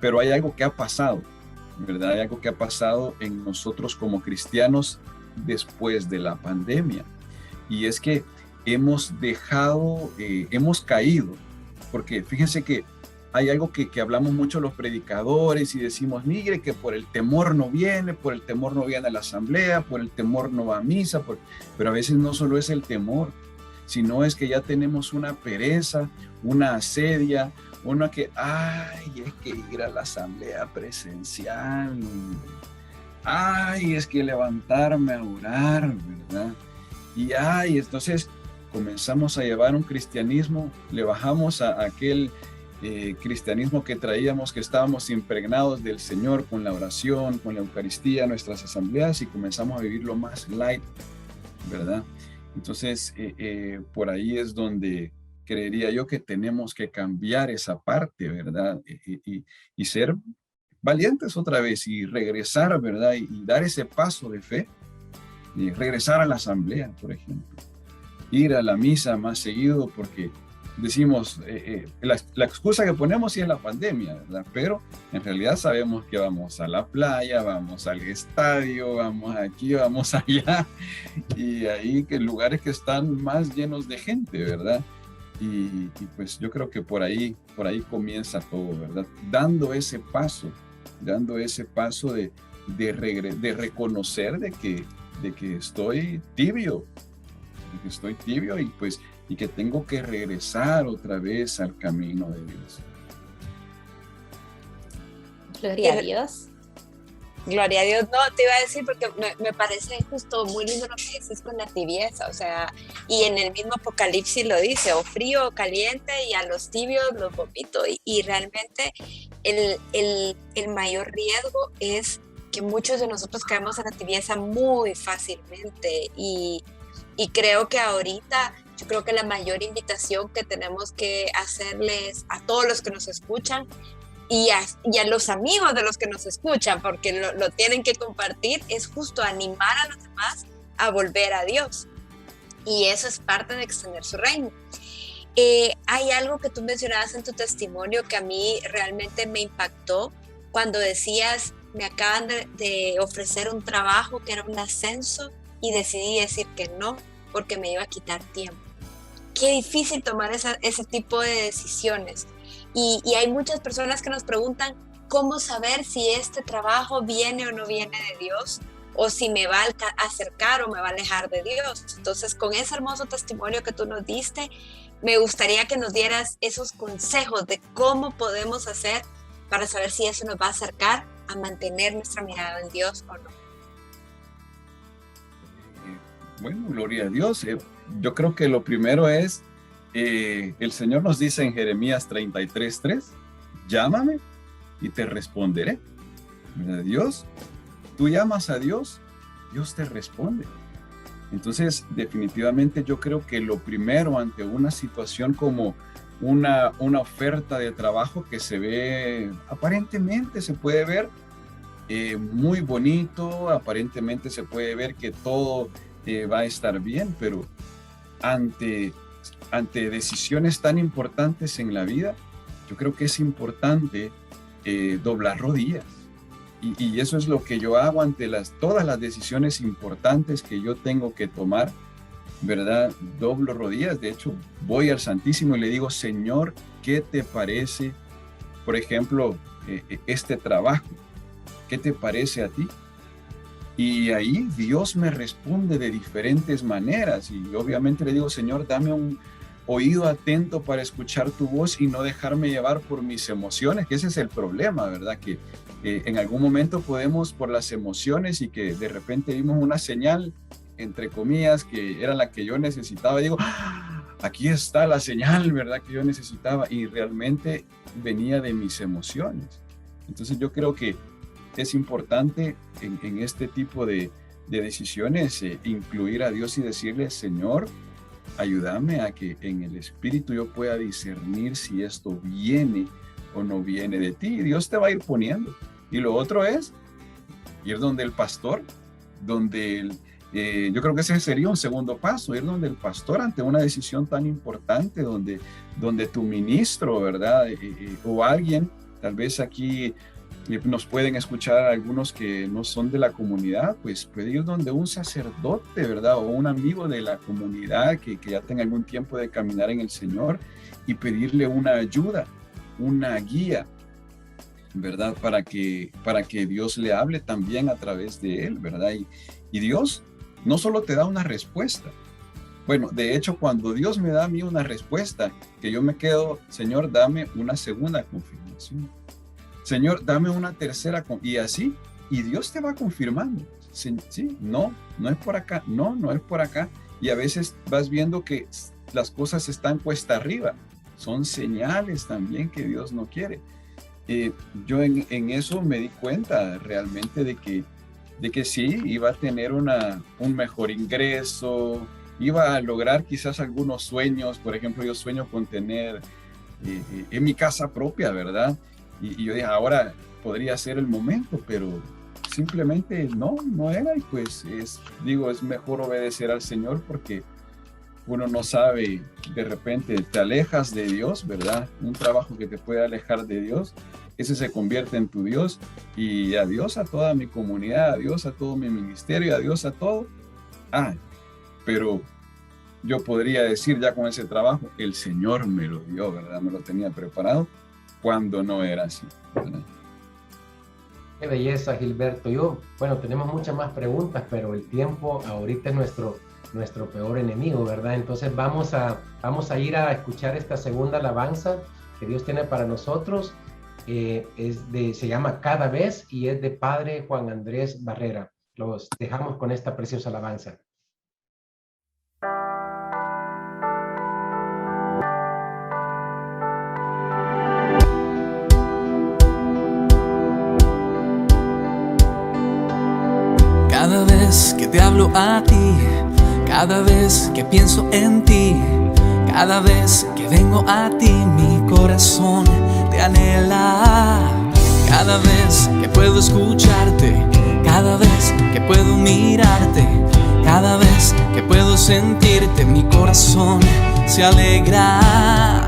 Pero hay algo que ha pasado, ¿verdad? Hay algo que ha pasado en nosotros como cristianos después de la pandemia. Y es que hemos caído, porque fíjense que hay algo que hablamos mucho los predicadores y decimos, mire, que por el temor no viene a la asamblea, por el temor no va a misa, pero a veces no solo es el temor, sino es que ya tenemos una pereza, una asedia, una que, ay, es que ir a la asamblea presencial, ay, es que levantarme a orar, ¿verdad? Y ay, entonces comenzamos a llevar un cristianismo, le bajamos a aquel cristianismo que traíamos, que estábamos impregnados del Señor con la oración, con la Eucaristía, nuestras asambleas, y comenzamos a vivirlo más light, ¿verdad? Entonces, por ahí es donde creería yo que tenemos que cambiar esa parte, ¿verdad? Y ser valientes otra vez y regresar, ¿verdad? Y dar ese paso de fe, y regresar a la asamblea, por ejemplo. Ir a la misa más seguido, porque decimos, la excusa que ponemos sí es la pandemia, ¿verdad? Pero en realidad sabemos que vamos a la playa, vamos al estadio, vamos aquí, vamos allá, y ahí que lugares que están más llenos de gente, ¿verdad? Y pues yo creo que por ahí comienza todo, ¿verdad? Dando ese paso de reconocer de que estoy tibio, y que tengo que regresar otra vez al camino de Dios. Gloria a Dios. Gloria a Dios. No, te iba a decir porque me parece justo muy lindo lo que dices con la tibieza, o sea, y en el mismo Apocalipsis lo dice, o frío o caliente, y a los tibios los vomito, y realmente el mayor riesgo es que muchos de nosotros caemos en la tibieza muy fácilmente, y creo que ahorita, yo creo que la mayor invitación que tenemos que hacerles a todos los que nos escuchan y a los amigos de los que nos escuchan, porque lo tienen que compartir, es justo animar a los demás a volver a Dios. Y eso es parte de extender su reino. Hay algo que tú mencionabas en tu testimonio que a mí realmente me impactó cuando decías, me acaban de ofrecer un trabajo que era un ascenso, y decidí decir que no, porque me iba a quitar tiempo. Qué difícil tomar ese tipo de decisiones. Y hay muchas personas que nos preguntan, ¿cómo saber si este trabajo viene o no viene de Dios? O si me va a acercar o me va a alejar de Dios. Entonces, con ese hermoso testimonio que tú nos diste, me gustaría que nos dieras esos consejos de cómo podemos hacer para saber si eso nos va a acercar a mantener nuestra mirada en Dios o no. Bueno, gloria a Dios. Yo creo que lo primero es, el Señor nos dice en Jeremías 33:3, llámame y te responderé. Dios, tú llamas a Dios, Dios te responde. Entonces, definitivamente yo creo que lo primero ante una situación como una oferta de trabajo que se ve, aparentemente se puede ver muy bonito, aparentemente se puede ver que todo va a estar bien, pero ante decisiones tan importantes en la vida, yo creo que es importante doblar rodillas. Y eso es lo que yo hago ante todas las decisiones importantes que yo tengo que tomar, ¿verdad? Doblo rodillas. De hecho, voy al Santísimo y le digo, Señor, ¿qué te parece, por ejemplo, este trabajo? ¿Qué te parece a ti? Y ahí Dios me responde de diferentes maneras. Y obviamente le digo, Señor, dame un oído atento para escuchar tu voz y no dejarme llevar por mis emociones, que ese es el problema, ¿verdad? Que en algún momento podemos, por las emociones y que de repente vimos una señal, entre comillas, que era la que yo necesitaba, y digo, aquí está la señal, ¿verdad? Que yo necesitaba, y realmente venía de mis emociones. Entonces yo creo que es importante en este tipo de decisiones incluir a Dios y decirle, Señor, ayúdame a que en el Espíritu yo pueda discernir si esto viene o no viene de ti. Dios te va a ir poniendo. Y lo otro es ir donde el pastor, yo creo que ese sería un segundo paso, ir donde el pastor ante una decisión tan importante, donde tu ministro, ¿verdad? O alguien, tal vez aquí nos pueden escuchar algunos que no son de la comunidad, pues puede ir donde un sacerdote, ¿verdad? O un amigo de la comunidad que ya tenga algún tiempo de caminar en el Señor y pedirle una ayuda, una guía, ¿verdad? Para que Dios le hable también a través de él, ¿verdad? Y Dios no solo te da una respuesta. Bueno, de hecho, cuando Dios me da a mí una respuesta, que yo me quedo, Señor, dame una segunda confirmación. Señor, dame una tercera, y así, y Dios te va confirmando. Sí, no es por acá, no es por acá. Y a veces vas viendo que las cosas están cuesta arriba. Son señales también que Dios no quiere. Yo en eso me di cuenta realmente de que sí, iba a tener un mejor ingreso, iba a lograr quizás algunos sueños. Por ejemplo, yo sueño con tener en mi casa propia, ¿verdad? Y yo dije, ahora podría ser el momento, pero simplemente no era. Y pues es mejor obedecer al Señor, porque uno no sabe, de repente te alejas de Dios, ¿verdad? Un trabajo que te puede alejar de Dios, ese se convierte en tu Dios. Y adiós a toda mi comunidad, adiós a todo mi ministerio, adiós a todo. Pero yo podría decir ya con ese trabajo, el Señor me lo dio, ¿verdad? Me lo tenía preparado, cuando no era así, ¿verdad? Qué belleza, Gilberto. Tenemos muchas más preguntas, pero el tiempo ahorita es nuestro peor enemigo, ¿verdad? Entonces vamos a ir a escuchar esta segunda alabanza que Dios tiene para nosotros. Se llama Cada Vez y es de Padre Juan Andrés Barrera. Los dejamos con esta preciosa alabanza. Cada vez que te hablo a ti, cada vez que pienso en ti, cada vez que vengo a ti, mi corazón te anhela. Cada vez que puedo escucharte, cada vez que puedo mirarte, cada vez que puedo sentirte, mi corazón se alegra.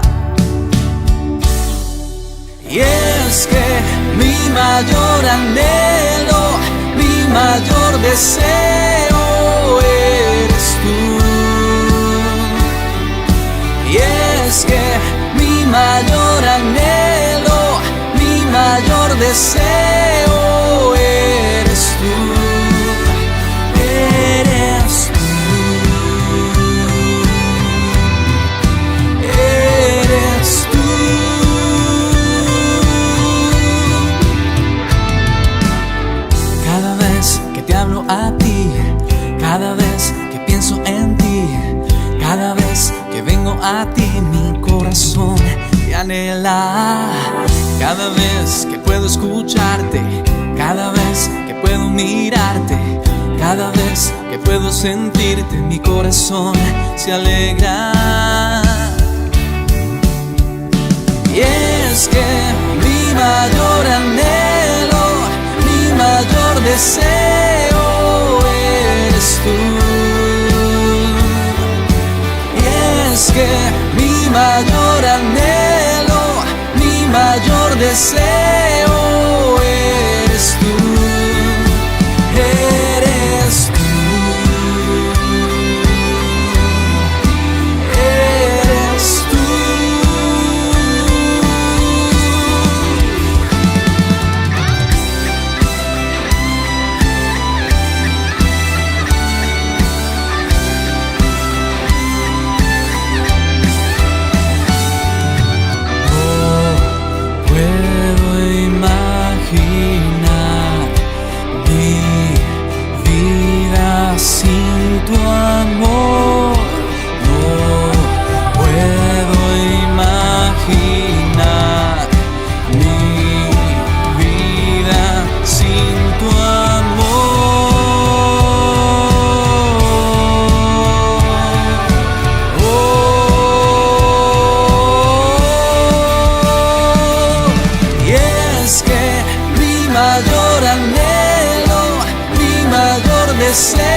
Y es que mi mayor anhelo, mi mayor deseo eres tú. Y es que mi mayor anhelo, mi mayor deseo eres tú. Eres tú. Eres tú. Cada vez que te hablo a ti, cada vez que pienso en ti, cada vez que vengo a ti, mi corazón te anhela. Cada vez que puedo escucharte, cada vez que puedo mirarte, Cada vez que puedo sentirte, mi corazón se alegra. Y es que mi mayor anhelo, mi mayor deseo eres tú. Y es que mi mayor anhelo, mi mayor deseo eres tú. Eres tú. Eres tú. Sin tu amor no puedo imaginar mi vida sin tu amor. Y es que mi mayor anhelo, mi mayor deseo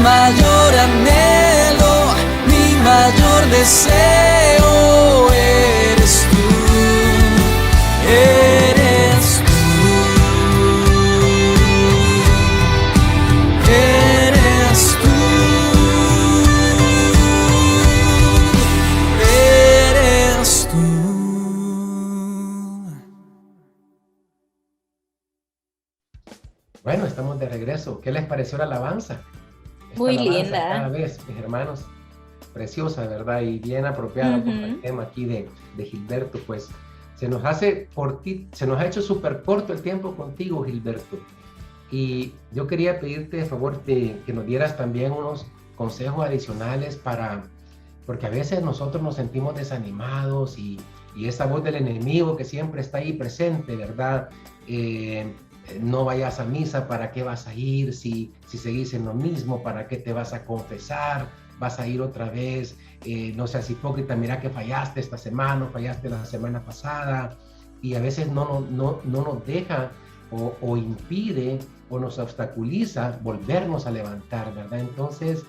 mayor anhelo, mi mayor deseo eres tú, eres tú, eres tú, eres tú. Bueno, estamos de regreso. ¿Qué les pareció la alabanza? Muy Alabanza linda. Cada vez, mis hermanos, preciosa, ¿verdad? Y bien apropiada por el tema aquí de Gilberto, pues se nos ha hecho súper corto el tiempo contigo, Gilberto. Y yo quería pedirte de favor que nos dieras también unos consejos adicionales porque a veces nosotros nos sentimos desanimados y esa voz del enemigo que siempre está ahí presente, ¿verdad? No vayas a misa, ¿para qué vas a ir? Si seguís en lo mismo, ¿para qué te vas a confesar? ¿Vas a ir otra vez? No seas hipócrita, mira que fallaste esta semana, fallaste la semana pasada. Y a veces no nos deja o impide o nos obstaculiza volvernos a levantar, ¿verdad? Entonces,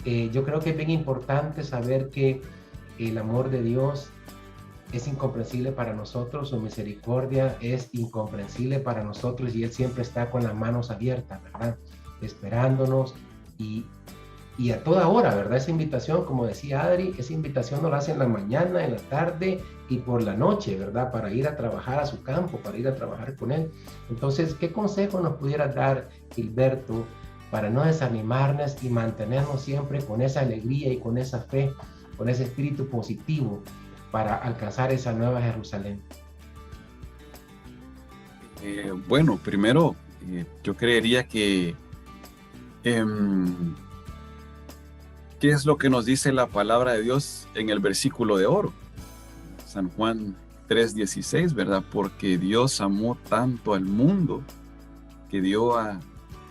yo creo que es bien importante saber que el amor de Dios es incomprensible para nosotros, su misericordia es incomprensible para nosotros y Él siempre está con las manos abiertas, ¿verdad? Esperándonos y a toda hora, ¿verdad? Esa invitación, como decía Adri, esa invitación nos la hace en la mañana, en la tarde y por la noche, ¿verdad? Para ir a trabajar a su campo, para ir a trabajar con Él. Entonces, ¿qué consejo nos pudieras dar, Gilberto, para no desanimarnos y mantenernos siempre con esa alegría y con esa fe, con ese espíritu positivo, para alcanzar esa nueva Jerusalén? Bueno, primero, yo creería que ¿qué es lo que nos dice la palabra de Dios en el versículo de oro? San Juan 3:16, ¿verdad? Porque Dios amó tanto al mundo que dio a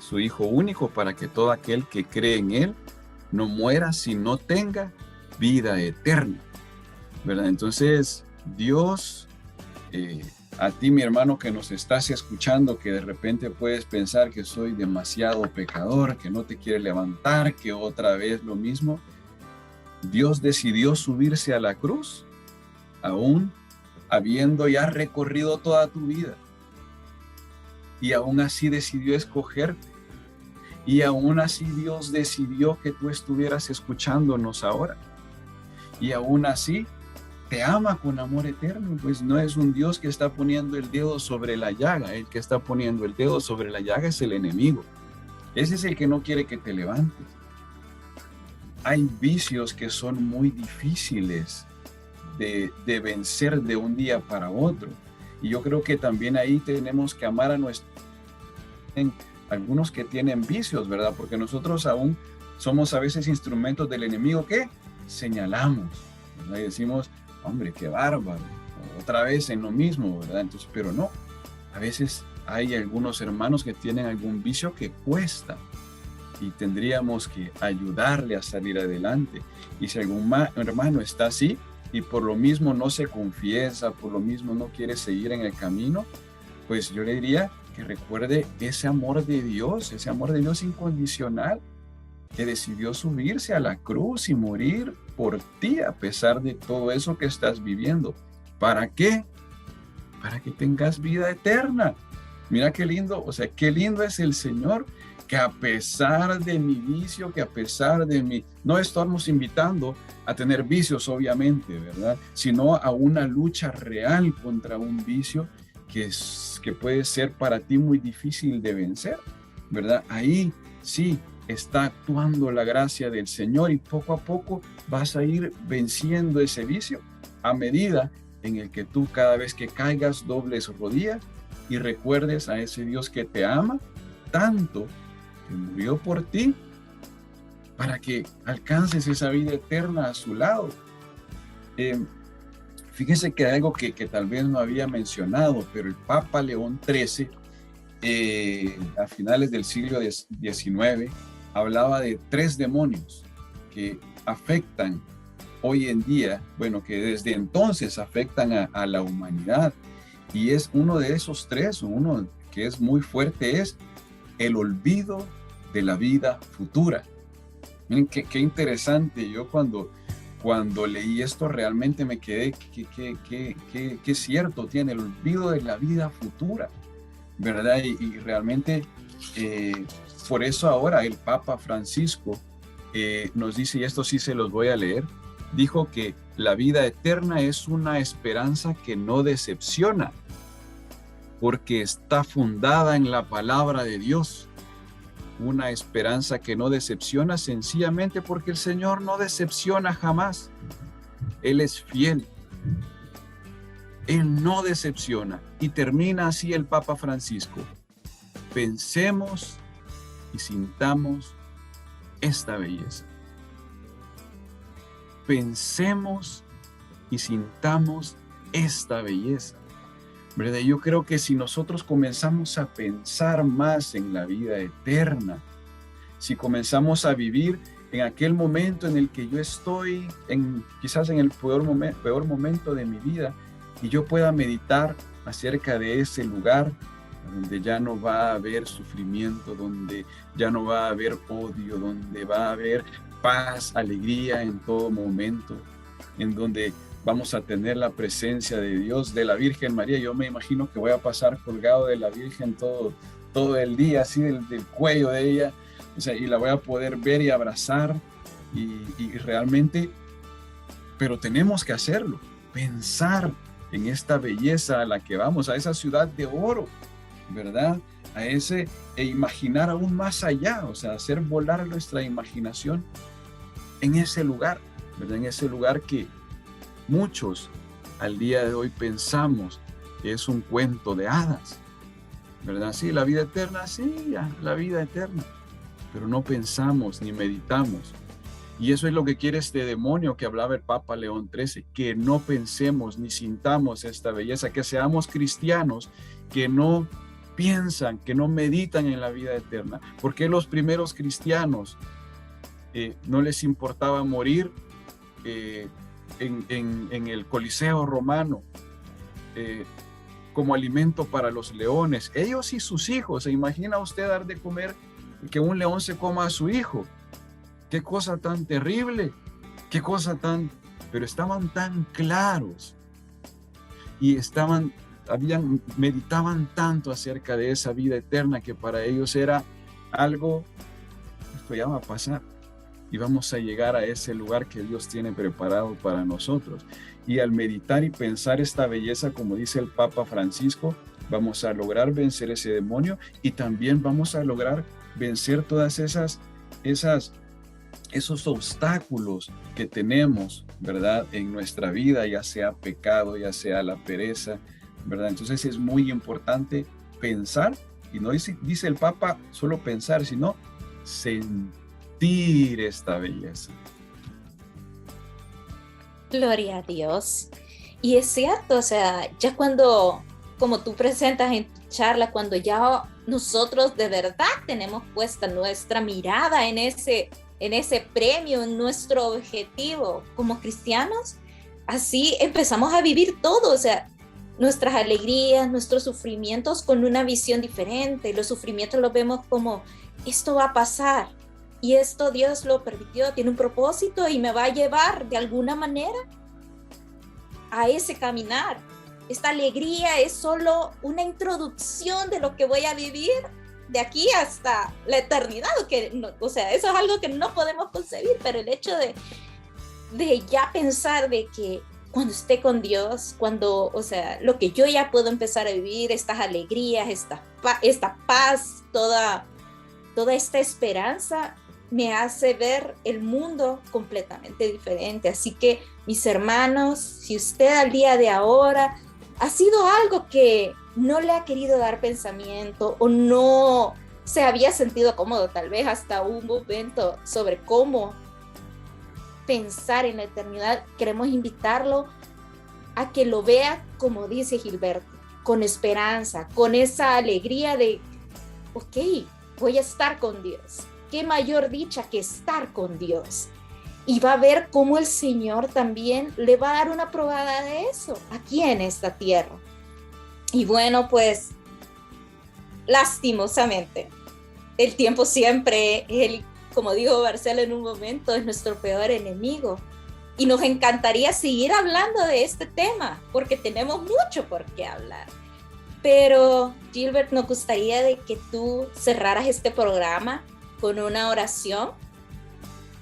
su Hijo único para que todo aquel que cree en Él no muera, sino tenga vida eterna, ¿verdad? Entonces, Dios, a ti, mi hermano, que nos estás escuchando, que de repente puedes pensar que soy demasiado pecador, que no te quieres levantar, que otra vez lo mismo, Dios decidió subirse a la cruz, aún habiendo ya recorrido toda tu vida, y aún así decidió escogerte, y aún así Dios decidió que tú estuvieras escuchándonos ahora, y aún así te ama con amor eterno. Pues no es un Dios que está poniendo el dedo sobre la llaga. El que está poniendo el dedo sobre la llaga es el enemigo. Ese es el que no quiere que te levantes. Hay vicios que son muy difíciles de vencer de un día para otro. Y yo creo que también ahí tenemos que amar a algunos que tienen vicios, ¿verdad? Porque nosotros aún somos a veces instrumentos del enemigo que señalamos, ¿verdad? Y decimos, hombre, qué bárbaro, otra vez en lo mismo, ¿verdad? Entonces, pero no, a veces hay algunos hermanos que tienen algún vicio que cuesta y tendríamos que ayudarle a salir adelante. Y si algún hermano está así y por lo mismo no se confiesa, por lo mismo no quiere seguir en el camino, pues yo le diría que recuerde ese amor de Dios incondicional, que decidió subirse a la cruz y morir por ti a pesar de todo eso que estás viviendo. ¿Para qué? Para que tengas vida eterna. Mira qué lindo, o sea, qué lindo es el Señor, que a pesar de mi vicio, que a pesar de mi... No estamos invitando a tener vicios, obviamente, ¿verdad? Sino a una lucha real contra un vicio que puede ser para ti muy difícil de vencer, ¿verdad? Ahí sí está actuando la gracia del Señor y poco a poco vas a ir venciendo ese vicio a medida en el que tú cada vez que caigas dobles rodillas y recuerdes a ese Dios que te ama tanto, que murió por ti para que alcances esa vida eterna a su lado. Fíjense que hay algo que tal vez no había mencionado, pero el Papa León XIII a finales del siglo XIX hablaba de 3 demonios que afectan hoy en día, bueno, que desde entonces afectan a la humanidad, y es uno de esos 3, uno que es muy fuerte, es el olvido de la vida futura. Miren qué interesante. Yo cuando leí esto realmente me quedé, qué cierto tiene el olvido de la vida futura, ¿verdad? Y realmente por eso ahora el Papa Francisco nos dice, y esto sí se los voy a leer, dijo que la vida eterna es una esperanza que no decepciona, porque está fundada en la palabra de Dios. Una esperanza que no decepciona sencillamente porque el Señor no decepciona jamás. Él es fiel. Él no decepciona. Y termina así el Papa Francisco. Pensemos y sintamos esta belleza. Pensemos y sintamos esta belleza, ¿verdad? Yo creo que si nosotros comenzamos a pensar más en la vida eterna, si comenzamos a vivir en aquel momento en el que yo estoy, quizás en el peor momento de mi vida, y yo pueda meditar acerca de ese lugar donde ya no va a haber sufrimiento, donde ya no va a haber odio, donde va a haber paz, alegría en todo momento, en donde vamos a tener la presencia de Dios, de la Virgen María. Yo me imagino que voy a pasar colgado de la Virgen todo el día, así del cuello de ella, o sea, y la voy a poder ver y abrazar, y realmente, pero tenemos que hacerlo, pensar en esta belleza a la que vamos, a esa ciudad de oro, ¿verdad? E imaginar aún más allá, o sea, hacer volar nuestra imaginación en ese lugar, ¿verdad? En ese lugar que muchos al día de hoy pensamos que es un cuento de hadas, ¿verdad? Sí, la vida eterna, sí, ya, la vida eterna, pero no pensamos ni meditamos. Y eso es lo que quiere este demonio que hablaba el Papa León XIII, que no pensemos ni sintamos esta belleza, que seamos cristianos que no piensan, que no meditan en la vida eterna. Porque los primeros cristianos no les importaba morir en el Coliseo romano como alimento para los leones. Ellos y sus hijos. ¿Se imagina usted dar de comer, que un león se coma a su hijo? Qué cosa tan terrible, qué cosa tan... Pero estaban tan claros y meditaban tanto acerca de esa vida eterna, que para ellos era algo, esto ya va a pasar y vamos a llegar a ese lugar que Dios tiene preparado para nosotros. Y al meditar y pensar esta belleza, como dice el Papa Francisco, vamos a lograr vencer ese demonio, y también vamos a lograr vencer todas esos obstáculos que tenemos, ¿verdad? En nuestra vida, ya sea pecado, ya sea la pereza, ¿verdad? Entonces es muy importante pensar, y no dice el Papa solo pensar, sino sentir esta belleza. Gloria a Dios. Y es cierto, o sea, ya cuando, como tú presentas en tu charla, cuando ya nosotros de verdad tenemos puesta nuestra mirada en ese premio, en nuestro objetivo como cristianos, así empezamos a vivir todo, o sea, nuestras alegrías, nuestros sufrimientos con una visión diferente. Los sufrimientos los vemos como, esto va a pasar y esto Dios lo permitió, tiene un propósito y me va a llevar de alguna manera a ese caminar. Esta alegría es solo una introducción de lo que voy a vivir de aquí hasta la eternidad, o sea, eso es algo que no podemos concebir, pero el hecho de ya pensar de que cuando esté con Dios, cuando, o sea, lo que yo ya puedo empezar a vivir, estas alegrías, esta paz, toda esta esperanza, me hace ver el mundo completamente diferente. Así que, mis hermanos, si usted al día de ahora ha sido algo que no le ha querido dar pensamiento o no se había sentido cómodo, tal vez hasta un momento sobre cómo pensar en la eternidad, queremos invitarlo a que lo vea como dice Gilberto, con esperanza, con esa alegría de, ok, voy a estar con Dios. Qué mayor dicha que estar con Dios. Y va a ver cómo el Señor también le va a dar una probada de eso aquí en esta tierra. Y bueno, pues, lastimosamente, el tiempo siempre, como dijo Marcelo en un momento, es nuestro peor enemigo. Y nos encantaría seguir hablando de este tema, porque tenemos mucho por qué hablar. Pero, Gilbert, nos gustaría de que tú cerraras este programa con una oración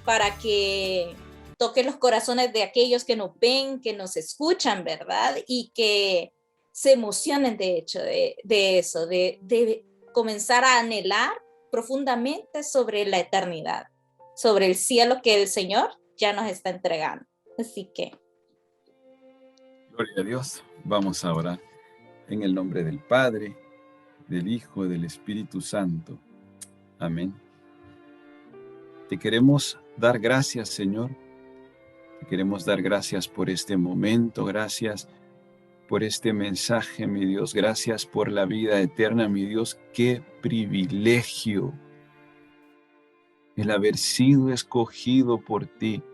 para que toque los corazones de aquellos que nos ven, que nos escuchan, ¿verdad? Y que se emocionen, de hecho, de eso, de comenzar a anhelar profundamente sobre la eternidad, sobre el cielo que el Señor ya nos está entregando. Así que... Gloria a Dios. Vamos a orar en el nombre del Padre, del Hijo y del Espíritu Santo. Amén. Te queremos dar gracias, Señor. Te queremos dar gracias por este momento. Gracias por este mensaje, mi Dios. Gracias por la vida eterna, mi Dios. Qué privilegio el haber sido escogido por ti.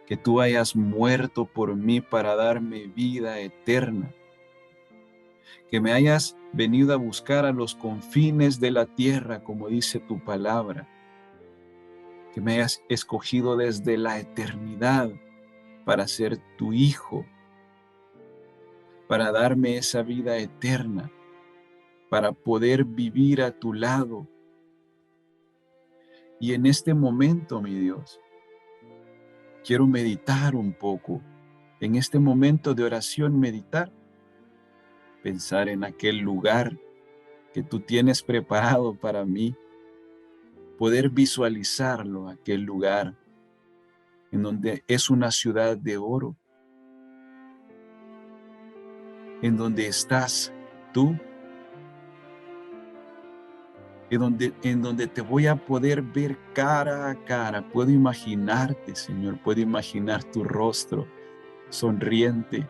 Que tú hayas muerto por mí para darme vida eterna. Que me hayas venido a buscar a los confines de la tierra, como dice tu palabra. Que me hayas escogido desde la eternidad para ser tu hijo, para darme esa vida eterna, para poder vivir a tu lado. Y en este momento, mi Dios, quiero meditar un poco, en este momento de oración meditar, pensar en aquel lugar que tú tienes preparado para mí, poder visualizarlo, aquel lugar en donde es una ciudad de oro, en donde estás tú, en donde te voy a poder ver cara a cara. Puedo imaginarte, Señor, puedo imaginar tu rostro sonriente.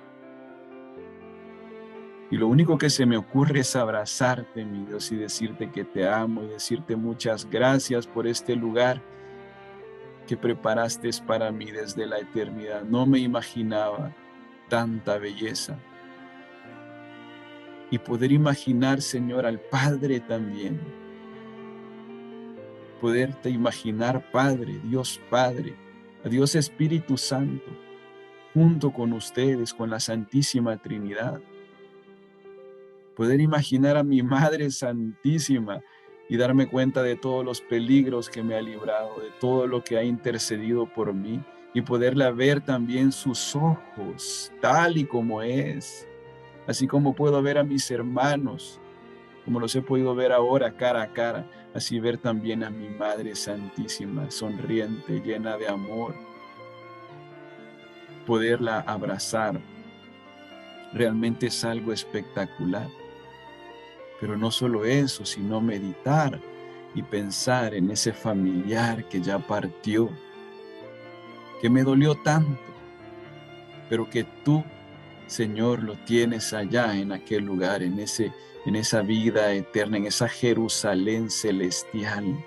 Y lo único que se me ocurre es abrazarte, mi Dios, y decirte que te amo y decirte muchas gracias por este lugar que preparaste para mí desde la eternidad. No me imaginaba tanta belleza. Y poder imaginar, Señor, al Padre también. Poderte imaginar, Padre, Dios Padre, a Dios Espíritu Santo, junto con ustedes, con la Santísima Trinidad. Poder imaginar a mi Madre Santísima y darme cuenta de todos los peligros que me ha librado, de todo lo que ha intercedido por mí, y poderla ver también sus ojos, tal y como es, así como puedo ver a mis hermanos, como los he podido ver ahora cara a cara, así ver también a mi Madre Santísima, sonriente, llena de amor, poderla abrazar. Realmente es algo espectacular. Pero no solo eso, sino meditar y pensar en ese familiar que ya partió, que me dolió tanto, pero que tú, Señor, lo tienes allá en aquel lugar, en esa vida eterna, en esa Jerusalén celestial.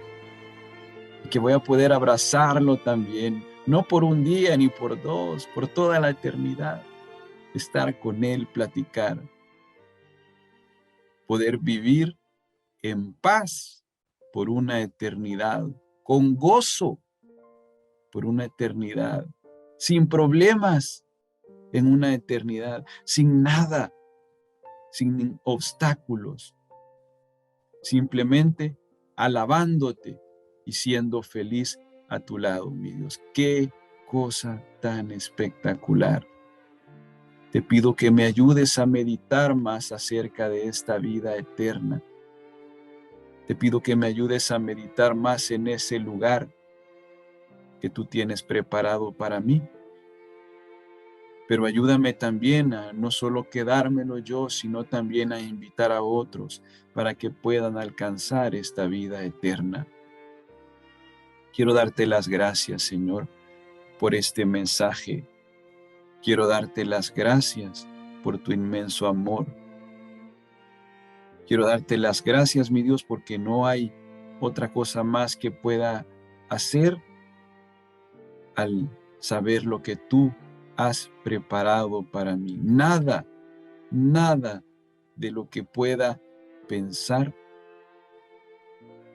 Y que voy a poder abrazarlo también, no por un día ni por dos, por toda la eternidad. Estar con Él, platicar. Poder vivir en paz por una eternidad, con gozo por una eternidad, sin problemas en una eternidad, sin nada, sin obstáculos, simplemente alabándote y siendo feliz a tu lado, mi Dios. Qué cosa tan espectacular. Te pido que me ayudes a meditar más acerca de esta vida eterna. Te pido que me ayudes a meditar más en ese lugar que tú tienes preparado para mí. Pero ayúdame también a no solo quedármelo yo, sino también a invitar a otros para que puedan alcanzar esta vida eterna. Quiero darte las gracias, Señor, por este mensaje. Quiero darte las gracias por tu inmenso amor. Quiero darte las gracias, mi Dios, porque no hay otra cosa más que pueda hacer al saber lo que tú has preparado para mí. Nada de lo que pueda pensar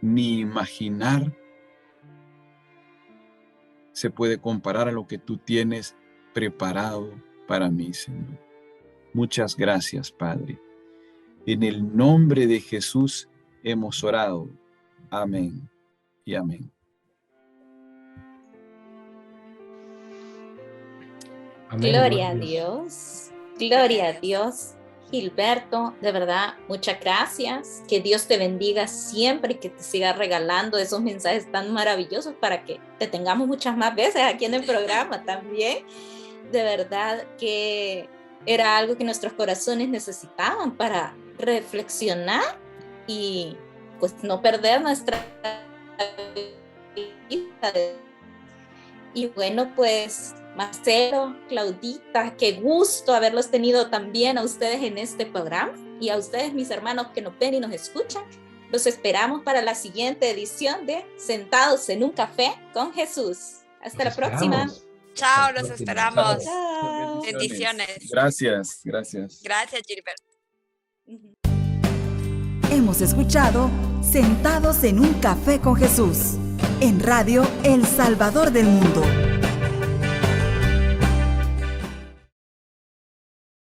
ni imaginar se puede comparar a lo que tú tienes preparado para mí, Señor. Muchas gracias, Padre. En el nombre de Jesús hemos orado. Amén y amén. Amén. Gloria a Dios, gloria a Dios. Gilberto, de verdad, muchas gracias. Que Dios te bendiga siempre y que te siga regalando esos mensajes tan maravillosos para que te tengamos muchas más veces aquí en el programa también. De verdad que era algo que nuestros corazones necesitaban para reflexionar y pues no perder nuestra vida. Y bueno, pues Marcelo, Claudita, qué gusto haberlos tenido también a ustedes en este programa y a ustedes, mis hermanos que nos ven y nos escuchan. Los esperamos para la siguiente edición de Sentados en un Café con Jesús. Hasta la próxima. Chao, los esperamos. Chao. Bendiciones. Gracias. Gracias, Gilberto. Hemos escuchado Sentados en un Café con Jesús en Radio El Salvador del Mundo.